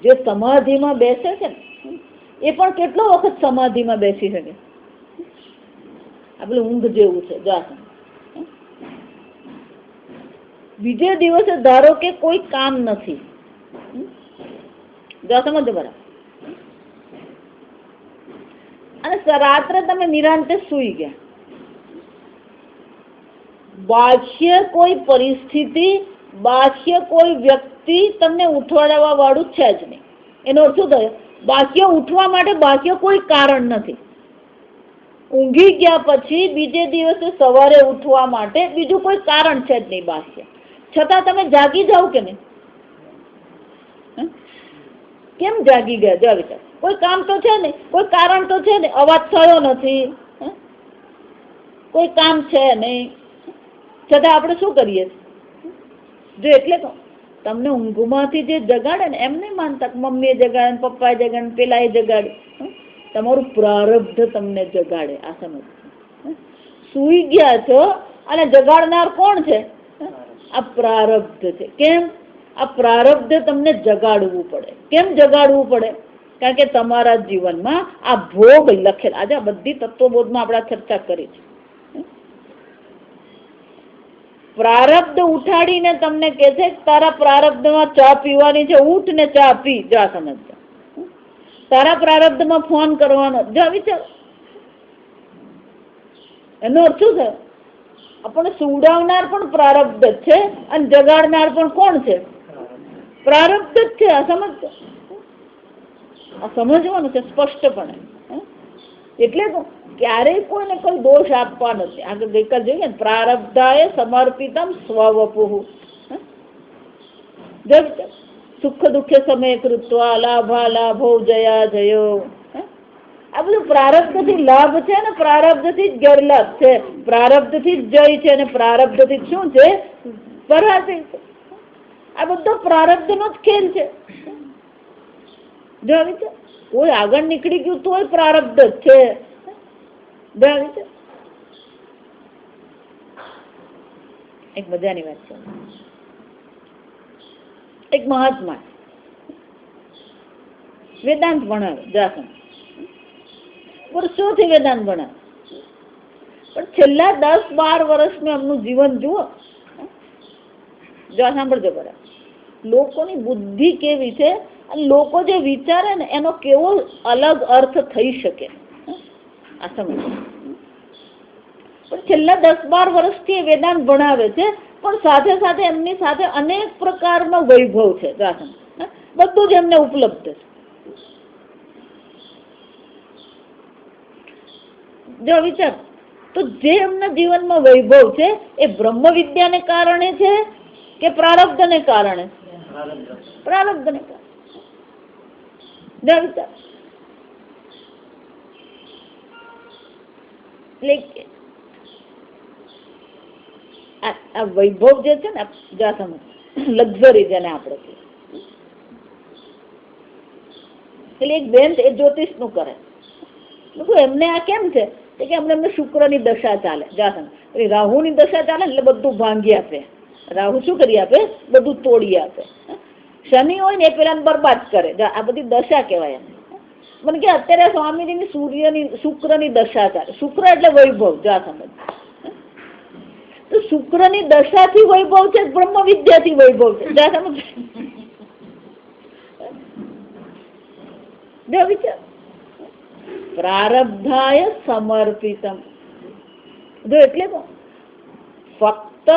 જે સમાધિમાં બેસે છે ને એ પણ કેટલો વખત સમાધિમાં બેસી શકે? આપણે ઊંઘ જેવું છે. બીજે દિવસે ધારો કે કોઈ કામ નથી, સમજો બરાબર, અને રાત્રે તમે નિરાંતે સુઈ ગયા, બાહ્ય કોઈ પરિસ્થિતિ, બાહ્ય કોઈ વ્યક્તિ તમને ઉઠાડવા વાળું છે જ નહીં. એનો અર્થ શું થયો? બાહ્ય ઉઠવા માટે બાહ્ય કોઈ કારણ નથી. ઊંઘી ગયા પછી બીજે દિવસે સવારે ઉઠવા માટે બીજું કોઈ કારણ છે જ નહીં બાહ્ય. છતાં તમે જાગી જાઓ કે નહીં? કેમ જાગી ગયા? જો વિચાર, કોઈ કામ તો છે ને, કોઈ કારણ તો છે ને, અવાજ થયો નથી, કોઈ કામ છે નહીં, છતાં આપણે શું કરીએ? જો એટલે તમને ઊંઘમાંથી જે જગાડે ને, એમ નહીં માનતા કે મમ્મીએ જગાડે, પપ્પાએ જગાડે, પેલા એ જગાડે. તમારું પ્રારબ્ધ તમને જગાડે. આ સમજ. સુઈ ગયા છો અને જગાડનાર કોણ છે? આ પ્રારબ્ધ છે. કેમ? આ પ્રારબ્ધ તમને જગાડવું પડે. કેમ જગાડવું પડે? કારણ કે તમારા જીવનમાં આ ભોગ લખેલ. આજે આ બધી તત્વબોધમાં આપણે ચર્ચા કરી છે. પ્રારબ્ધ ઉઠાડીને તમને કહે છે તારા પ્રારબ્ધમાં ચા પીવાની છે, ઉઠ ને ચા પી. જા સમજતા. તારા પ્રારબ્ધમાં ફોન કરવાનો, જા વિચાર. એનો અર્થ શું છે? આપણને સુવડાવનાર પણ પ્રારબ્ધ છે અને જગાડનાર પણ કોણ છે? પ્રારબ્ધ જ છે. આ સમજતો, આ સમજવાનું છે સ્પષ્ટપણે. એટલે તો ક્યારેય કોઈને કોઈ દોષ આપવા નથી. આગળ ગઈકાલ જોઈએ ને, પ્રારબ્ધાય સમર્પિતમ સ્વવપુઃ. સુખ દુઃખે સમય કૃત્વા લાભા લાભો જયા જયો. આ બધું પ્રારબ્ધ થી લાભ છે ને પ્રારબ્ધ થી જ ગેરલાભ છે. પ્રારબ્ધ થી જ જય છે અને પ્રારબ્ધ થી શું છે? પરાજય છે. આ બધો પ્રારબ્ધ નો જ ખેલ છે. જો વિચાર, કોઈ આગળ નીકળી ગયું તોય પ્રારબ્ધ જ છે. એક મજાની વાત છે. એક મહાત્મા વેદાંત ભણાવે, જાસન વર્ષોથી વેદાંત ભણાવે, પણ છેલ્લા 10-12 વર્ષમાં એમનું જીવન જુઓ. જો સાંભળજો બરાબર, લોકોની બુદ્ધિ કેવી છે અને લોકો જે વિચારે ને એનો કેવો અલગ અર્થ થઈ શકે. આ સમજ. પણ છેલ્લા 10-12 વર્ષથી વેદાંત ભણાવે છે, પણ સાથે સાથે એમની સાથે અનેક પ્રકારનો વૈભવ છે. બધું જ એમને ઉપલબ્ધ છે. જો વિચાર, તો જે એમના જીવનમાં વૈભવ છે એ બ્રહ્મ વિદ્યાને કારણે છે કે પ્રારબ્ધને કારણે? પ્રારબ્ધને કારણે. જો વિચાર, આ વૈભવ જે છે ને, લક્ઝરી જેને આપણે કહીએ. એટલે એક બેન એ જ્યોતિષ નું કરે. એમને આ કેમ છે કે એમને શુક્રની દશા ચાલે. રાહુ ની દશા ચાલે એટલે બધું ભાંગી આપે. રાહુ શું કરી આપે? બધું તોડી આપે. શનિ હોય ને એ પેલા બરબાદ કરે. આ બધી દશા કહેવાય. મને કે અત્યારે સ્વામીજીની શુક્રની દશા ચાલે. શુક્ર એટલે વૈભવ. જા સમજ. તો શુક્રની દશાથી વૈભવ છે, બ્રહ્મ વિદ્યાથી વૈભવ છે. જા સમજ. વિચાર, પ્રારબ્ધાય સમર્પિતમ. જો એટલે તો ફક્ત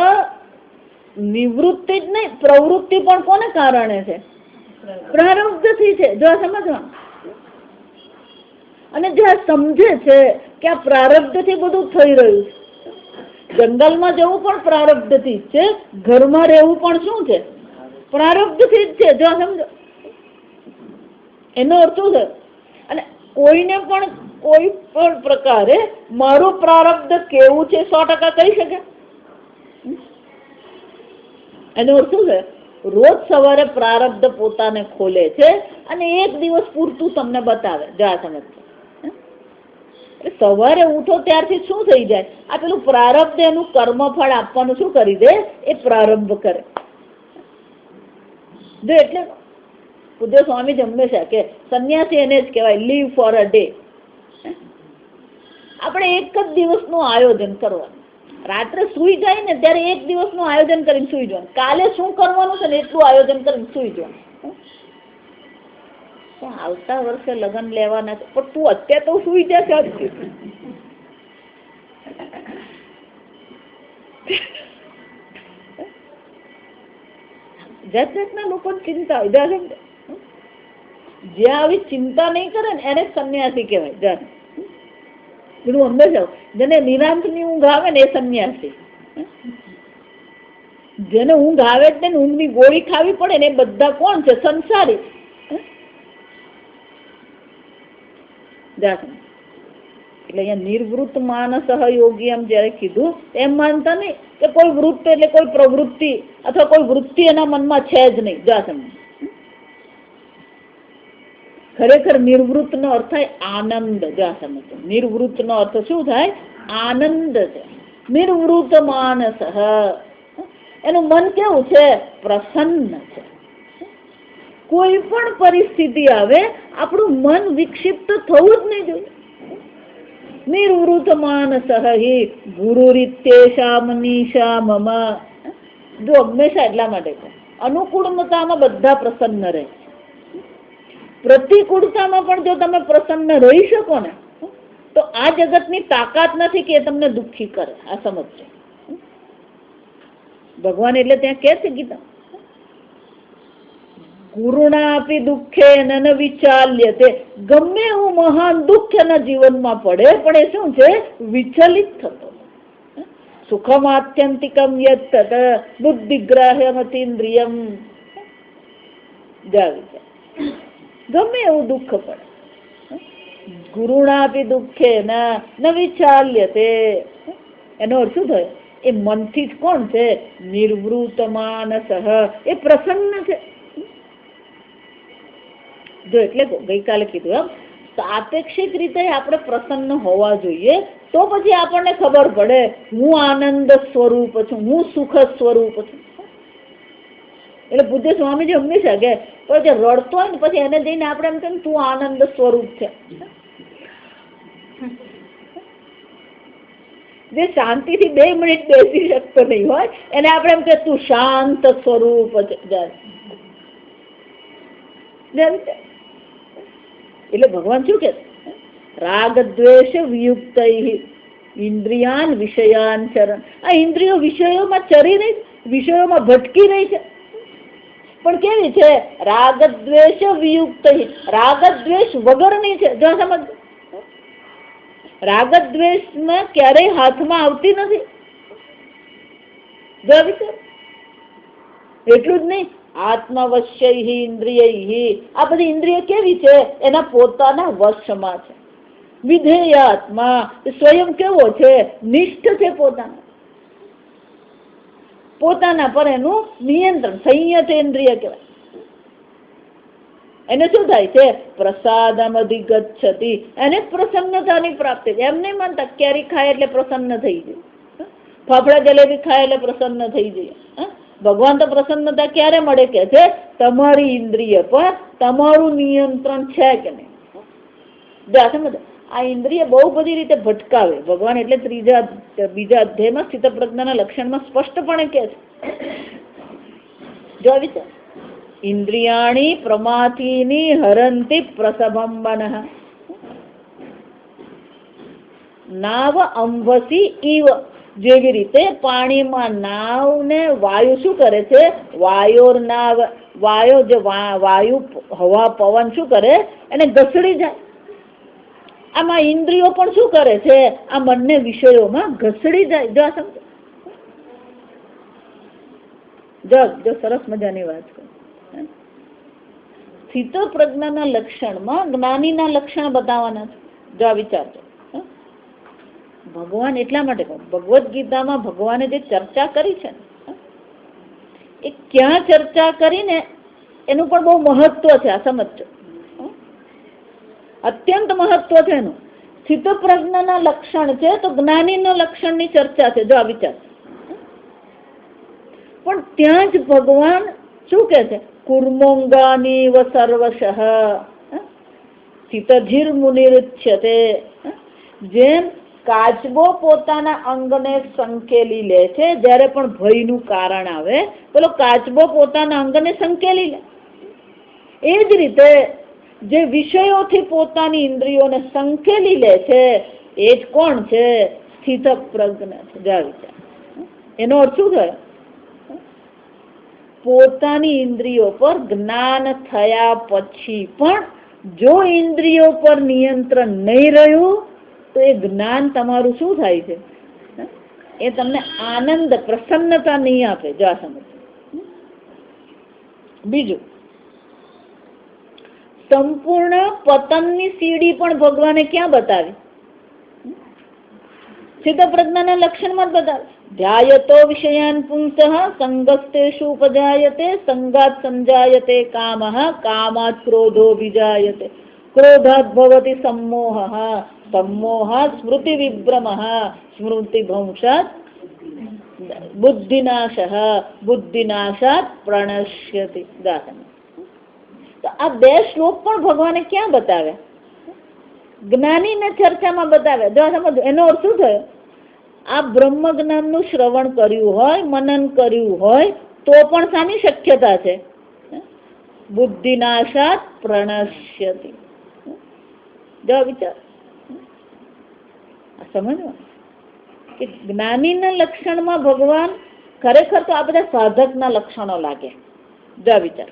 નિવૃત્તિ જ નહીં, પ્રવૃત્તિ પણ કોને કારણે છે? પ્રારબ્ધથી છે. જો સમજવા. અને જે સમજે છે કે આ પ્રારબ્ધથી બધું થઈ રહ્યું છે, જંગલમાં જવું પણ પ્રારબ્ધથી જ છે, ઘરમાં રહેવું પણ શું છે? પ્રારબ્ધથી જ છે. જો સમજો, એનો અર્થ શું છે? અને કોઈને પણ કોઈ પણ પ્રકારે મારું પ્રારબ્ધ કેવું છે 100% કહી શકે? એનો અર્થ શું છે? રોજ સવારે પ્રારબ્ધ પોતાને ખોલે છે અને એક દિવસ પૂરતું તમને બતાવે. જા સમજ. સવારે ઉઠો ત્યારથી શું થઈ જાય? આ પેલું પ્રારબ્ધ એનું કર્મફળ આપવાનું શું કરી દે? એ પ્રારંભ કરે. જો એટલે પૂજ્ય સ્વામી હંમેશા કે સંન્યાસી એને જ કહેવાય લીવ ફોર અ ડે. આપણે એક જ દિવસનું આયોજન કરવાનું. રાત્રે સુઈ જાય ને ત્યારે એક દિવસનું આયોજન કરીને સુઈ જવાનું. કાલે શું કરવાનું છે ને એટલું આયોજન કરીને સુઈ જવાનું. આવતા વર્ષે લગ્ન લેવાના છે પણ તું અત્યારે તો સુઈ જશે. જાત જાતના લોકોને ચિંતા હોય. જ્યાં આવી ચિંતા નહીં કરે ને એને સંન્યાસી કહેવાય. એનું હંમેશા જેને નિરાંતની ઊંઘ આવે ને એ સંન્યાસી. જેને ઊંઘ આવે જ ને ઊંઘની ગોળી ખાવી પડે ને એ બધા કોણ છે? સંસારી. એટલે અહીંયા નિર્વૃત્ત માનસ યોગી એમ જયારે કીધું એમ માનતા નહીં કે કોઈ વૃત્ત એટલે કોઈ પ્રવૃત્તિ અથવા કોઈ વૃત્તિ એના મનમાં છે જ નહીં. ખરેખર નિર્વૃત્ત નો અર્થ થાય આનંદ. નિર્વૃત્ત નો અર્થ શું થાય? આનંદ છે. નિર્વૃત્ત માનસ, એનું મન કેવું છે? પ્રસન્ન છે. કોઈ પણ પરિસ્થિતિ આવે આપણું મન વિક્ષિપ્ત થવું જ નહીં જોઈએ. નિર્વૃત્ત માનસ હિ ગુરુ રીત્યેશા મનીષા મમ. જો હંમેશા એટલા માટે અનુકૂળતામાં બધા પ્રસન્ન રહે. પ્રતિકૂળતામાં પણ જો તમે પ્રસન્ન રહી શકો ને તો આ જગતની તાકાત નથી કે એ તમને દુઃખી કરે. આ સમજજો. ભગવાન એટલે ત્યાં કે છે ગીતા, ગુરુણાપી દુઃખે ન વિચાલ્ય. તે ગમે એવું મહાન દુઃખ એના જીવનમાં પડે પણ એ શું છે? વિચલિત થતો. સુખમ આત્યંતિકમ યત્તત બુદ્ધિગ્રાહ્યમતીન્દ્રિયમ. ગમે એવું દુઃખ પડે, ગુરુણાપી દુઃખે ન વિચાલ્ય. તે એનો અર્થ શું થયો? એ મનથી જ કોણ છે? નિર્વૃત માનસ, એ પ્રસન્ન છે. જો એટલે ગઈકાલે કીધું એમ સાપેક્ષિક રીતે આપણે પ્રસન્ન હોવા જોઈએ તો પછી આપણને ખબર પડે હું આનંદ સ્વરૂપ છું, હું સુખ સ્વરૂપ છું. એટલે પૂજ્ય સ્વામીજી હંમેશા કે જે રડતો હોય ને પછી એને જઈને આપણે એમ કહીએ તું આનંદ સ્વરૂપ છે. જે શાંતિથી 2 મિનિટ બેસી શકતો નહીં હોય એને આપણે એમ કે તું શાંત સ્વરૂપ છે. એટલે ભગવાન શું કે રાગ દ્વેષ વિયુક્ત ઇન્દ્રિયાન વિષયાન ચરણ. આ ઇન્દ્રિયો વિષયોમાં ચરી રહી, વિષયોમાં ભટકી રહી છે. પણ કેવી છે? રાગ દ્વેષ વિયુક્ત. રાગ દ્વેષ વગરની છે. જો સમજ, રાગ દ્વેષ માં ક્યારેય હાથમાં આવતી નથી. જો વિચાર. એટલું જ નહીં, આત્મવશ્ય ઇન્દ્રિય. આ બધી ઇન્દ્રિય કેવી છે? એના પોતાના વશમાં છે. વિધેય આત્મા સ્વયં કેવો છે? નિષ્ઠ છે. પોતાના પર એનું નિયંત્રણ, સંયત ઇન્દ્રિય કહેવાય. એને શું થાય છે? પ્રસાદમ અધિગચ્છતિ. એને પ્રસન્નતાની પ્રાપ્તિ. એમ નહીં માનતા કેરી ખાય એટલે પ્રસન્ન થઈ જાય, ફાફડા જલેબી ખાય એટલે પ્રસન્ન થઈ જાય. ભગવાન તો પ્રસન્નતા ક્યારે મળે કે છે? તમારી ઇન્દ્રિય પર તમારું નિયંત્રણ છે કે નહીં. આ ઇન્દ્રિય બહુ બધી રીતે ભટકાવે ભગવાન. એટલે બીજા અધ્યાયમાં સ્થિત પ્રજ્ઞાના લક્ષણમાં સ્પષ્ટપણે કહે છે. જો વિચાર, ઇન્દ્રિયાણી પ્રમાથીની હરંતિ પ્રસભંબનઃ નાવ અંવસી ઇવ. જેવી રીતે પાણીમાં નાવ ને વાયુ શું કરે છે? વાયોર્નાવ. વાયુ હવા પવન શું કરે? એને ઘસડી જાય. આમાં ઇન્દ્રિયો પણ શું કરે છે? આ બંને વિષયોમાં ઘસડી જાય. જો સમજો, જો સરસ મજાની વાત કરું. સ્થિત પ્રજ્ઞાના લક્ષણમાં જ્ઞાનીના લક્ષણ બતાવવાના છે. જો આ વિચારજો. ભગવાન એટલા માટે કહું, ભગવદ્ ગીતામાં ભગવાને જે ચર્ચા કરી છે ને એ ક્યાં ચર્ચા કરીને એનું પણ બહુ મહત્વ છે. આ સમજો, અત્યંત મહત્વ છે એનું. સ્થિત પ્રજ્ઞાના લક્ષણ છે તો જ્ઞાનીના લક્ષણની ચર્ચા છે. જો આ વિચાર. પણ ત્યાં જ ભગવાન શું કે છે? કુર્મોંગાની વ સર્વશઃ સ્થિતધીર મુનિરુચ્યતે. જેમ કાચબો પોતાના અંગને સંકેલી લે છે જ્યારે પણ ભયનું કારણ આવે, પેલો કાચબો પોતાના અંગને સંકેલી લે. એ જ રીતે જે વિષયોથી પોતાની ઇન્દ્રિયોને સંકેલી લે છે એ જ કોણ છે? સ્થિત પ્રજ્ઞ છે. જા વિચાર. એનો અર્થ શું થયો? પોતાની ઇન્દ્રિયો પર જ્ઞાન થયા પછી પણ જો ઇન્દ્રિયો પર નિયંત્રણ નહીં રહ્યું તો એ જ્ઞાન તમારું શું થાય છે? એ તમને આનંદ, પ્રસન્નતા નહીં આપે. જો આ સમજ. બીજું, સંપૂર્ણ પતનની સીડી પણ ભગવાને ક્યાં બતાવી? સિદ્ધ પ્રજ્ઞાના લક્ષણમાં જ બતાવે. ધ્યાયતો વિષયાન પુંસઃ સંગસ્તેષુ ઉપજાયતે સંગાત સંજાયતે કામઃ કામાત ક્રોધો વિજાયતે ક્રોધાત ભવતિ सम्मोहः सम्मोहात् સ્મૃતિ વિભ્રમઃ સ્મૃતિ ભ્રંશાત બુદ્ધિનાશઃ બુદ્ધિનાશાત પ્રણશ્યતિ. તો આ બે શ્લોક પણ ભગવાને ક્યાં બતાવ્યા? જ્ઞાનીના ચર્ચામાં બતાવ્યા. જો સમજો એનો અર્થ શું થયો? આ બ્રહ્મ જ્ઞાનનું શ્રવણ કર્યું હોય, મનન કર્યું હોય તો પણ શાની શક્યતા છે? બુદ્ધિનાશાત પ્રણશ્યતિ. જો વિચાર સમજવા કે જ્ઞાનીના લક્ષણમાં ભગવાન ખરેખર તો આ બધા સાધકના લક્ષણો લાગે. જો વિચાર,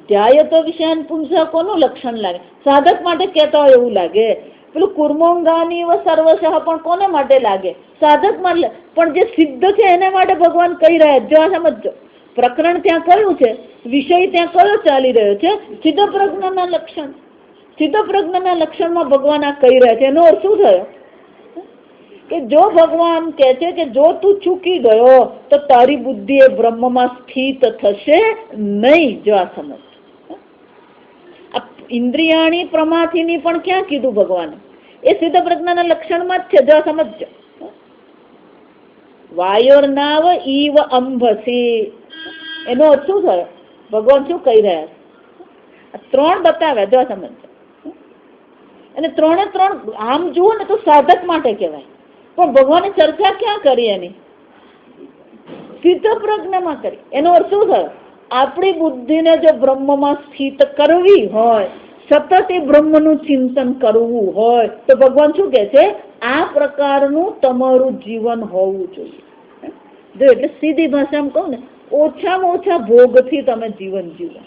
ધ્યાયતો વિષયાન પુંસઃ કોનું લક્ષણ લાગે? સાધક માટે કહેતા હોય એવું લાગે. પેલું કુર્મોંગાની વ સર્વશઃ પણ કોને માટે લાગે? સાધક માટે. પણ જે સિદ્ધ છે એને માટે ભગવાન કહી રહ્યા. જો આ સમજો, પ્રકરણ ત્યાં કયું છે, વિષય ત્યાં કયો ચાલી રહ્યો છે? સિદ્ધ પ્રજ્ઞાના લક્ષણ. સિદ્ધ પ્રજ્ઞાના લક્ષણમાં ભગવાન આ કહી રહ્યા છે. એનો અર્થ શું થયો? કે જો ભગવાન કહે છે કે જો તું ચૂકી ગયો તો તારી બુદ્ધિ એ બ્રહ્મમાં સ્થિત થશે નહીં. જો આ સમજ. ઇન્દ્રિયાણી પ્રમાથીની પણ ક્યાં કીધું ભગવાને? એ સિદ્ધ પ્રજ્ઞાના લક્ષણમાં જ છે. જો સમજો, વાયોર્નાવ ઈવ અંભસી. એનો અર્થ શું થયો? ભગવાન શું કહી રહ્યા છે? ત્રણ બતાવ્યા. જો સમજો. અને ત્રણે ત્રણ આમ જુઓ ને તો સાધક માટે કહેવાય, પણ ભગવાને ચર્ચા ક્યાં કરી? એની સિદ્ધ પ્રજ્ઞામાં કરી. એનો અર્થ શું થયો? આપણી બુદ્ધિને જો બ્રહ્મમાં સ્થિત કરવી હોય, સતત એ બ્રહ્મનું ચિંતન કરવું હોય તો ભગવાન શું કહે છે? આ પ્રકારનું તમારું જીવન હોવું જોઈએ. જો એટલે સીધી ભાષામાં કહું ને, ઓછામાં ઓછા ભોગથી તમે જીવન જીવો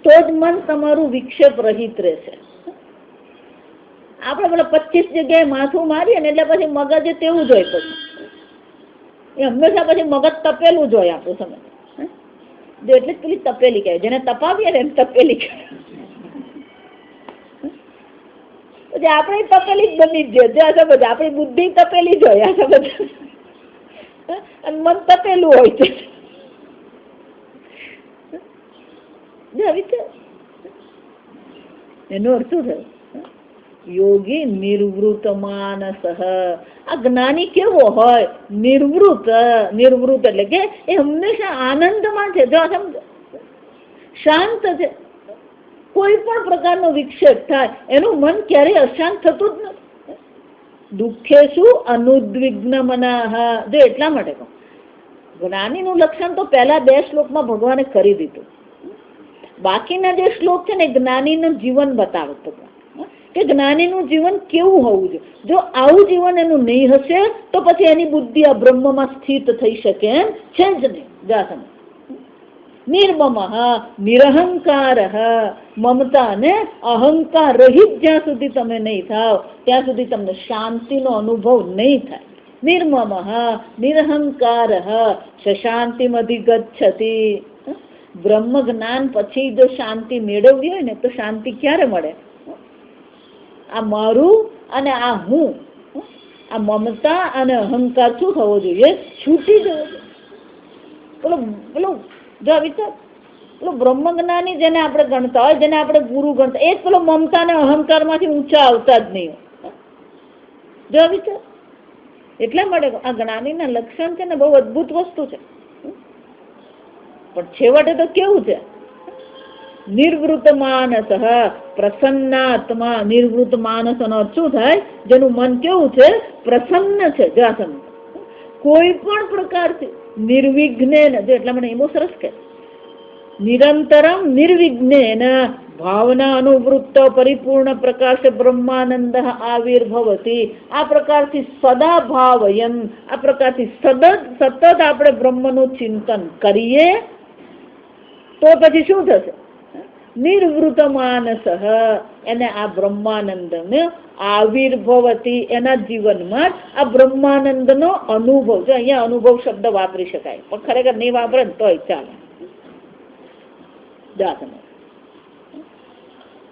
તો જ મન તમારું વિક્ષેપ રહિત રહેશે. આપણે પેલા 25 જગ્યાએ માથું મારીએ ને એટલે પછી મગજ તેવું જ હોય. પછી એ હંમેશા પછી મગજ તપેલું જ હોય આપણું. સમજ. એટલે પેલી તપેલી કહેવાય. જેને તપાવીએ ને એને તપેલી કહેવાય. પછી આપણે તપેલી જ બની જ જોઈએ. આપણી બુદ્ધિ તપેલી જ હોય. આ સમજ. અને મન તપેલું હોય છે. એનો અર્થ શું થયો? યોગી નિર્વૃત માનસ. આ જ્ઞાની કેવો હોય? નિર્વૃત. નિર્વૃત એટલે કે એ હંમેશા આનંદમાં છે. જો સમજો, શાંત છે. કોઈ પણ પ્રકારનો વિક્ષેપ થાય એનું મન ક્યારેય અશાંત થતું જ નથી. દુઃખેષુ અનુદ્વિગ્ન મનઃ. જો એટલા માટે કહું, જ્ઞાનીનું લક્ષણ તો પહેલા 2 શ્લોકમાં ભગવાને કરી દીધું. બાકીના જે શ્લોક છે ને જ્ઞાનીનું જીવન બતાવે ભગવાન, કે જ્ઞાનીનું જીવન કેવું હોવું જોઈએ. જો આવું જીવન એનું નહીં હશે તો પછી એની બુદ્ધિ આ બ્રહ્મમાં સ્થિત થઈ શકે એમ છે જ નહીં. જા સમજ. નિર્મમ નિરહંકાર. મમતા ને અહંકાર રહિત જ્યાં સુધી તમે નહીં થાવ ત્યાં સુધી તમને શાંતિનો અનુભવ નહીં થાય. નિર્મમ નિરહંકાર શાંતિમ અધિગચ્છતિ. બ્રહ્મ જ્ઞાન પછી જો શાંતિ મેળવવી હોય ને તો શાંતિ ક્યારે મળે? આ મારું અને આ હું, આ મમતા અને અહંકાર શું થવો જોઈએ? છૂટી જવો જોઈએ. પેલું જો વિચાર, પેલો બ્રહ્મ જ્ઞાની જેને આપણે ગણતા હોય, જેને આપણે ગુરુ ગણતા, એ જ પેલો મમતા અને અહંકાર માંથી ઊંચા આવતા જ નહીં હોય. જો વિચાર. એટલા માટે આ જ્ઞાનીના લક્ષણ છે ને બહુ અદભુત વસ્તુ છે. પણ છેવટે તો કેવું છે? નિર્વૃત માનસ પ્રસન્નાત્મા. નિર્વૃત માનસ નો અર્થ શું થાય? જેનું મન કેવું છે? પ્રસન્ન છે. જાસન કોઈ પણ પ્રકારથી નિર્વિઘ્નેન, જો એટલા મને એમ સરસ કે નિરંતરમ નિર્વિઘ્નેન ભાવના અનુવૃત્ત પરિપૂર્ણ પ્રકાશ બ્રહ્માનંદ આવિર્ભવતી. આ પ્રકારથી સદા ભાવયન, આ પ્રકારથી સતત આપણે બ્રહ્મનું ચિંતન કરીએ તો પછી શું થશે? નિર્વૃત માનસ, એને આ બ્રહ્માનંદ ને આવિર્ભવતી, એના જીવનમાં આ બ્રહ્માનંદ નો અનુભવ. જો અહીંયા અનુભવ શબ્દ વાપરી શકાય, પણ ખરેખર નહીં વાપરે ને તોય ચાલે.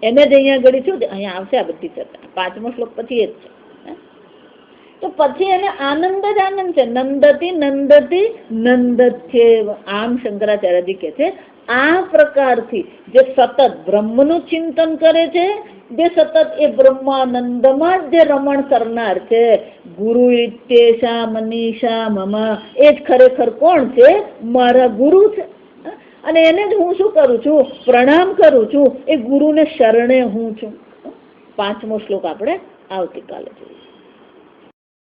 એને જ અહીંયા ઘડી શું અહીંયા આવશે આ બધી ચર્ચા. 5મો શ્લોક પછી એ જ છે. તો પછી એને આનંદ જ આનંદ છે. નંદતી નંદતી નંદત્યેવ. આમ શંકરાચાર્યજી કે છે આ પ્રકારથી જે સતત બ્રહ્મનું ચિંતન કરે છે, જે સતત એ બ્રહ્માનંદમાં જ જે રમણ કરનાર છે, ગુરુ ઇત્યેષા મનીષા મમ, એ જ ખરેખર કોણ છે? મારા ગુરુ છે. અને એને જ હું શું કરું છું? પ્રણામ કરું છું. એ ગુરુને શરણે હું છું. 5મો શ્લોક આપણે આવતીકાલે જોઈએ.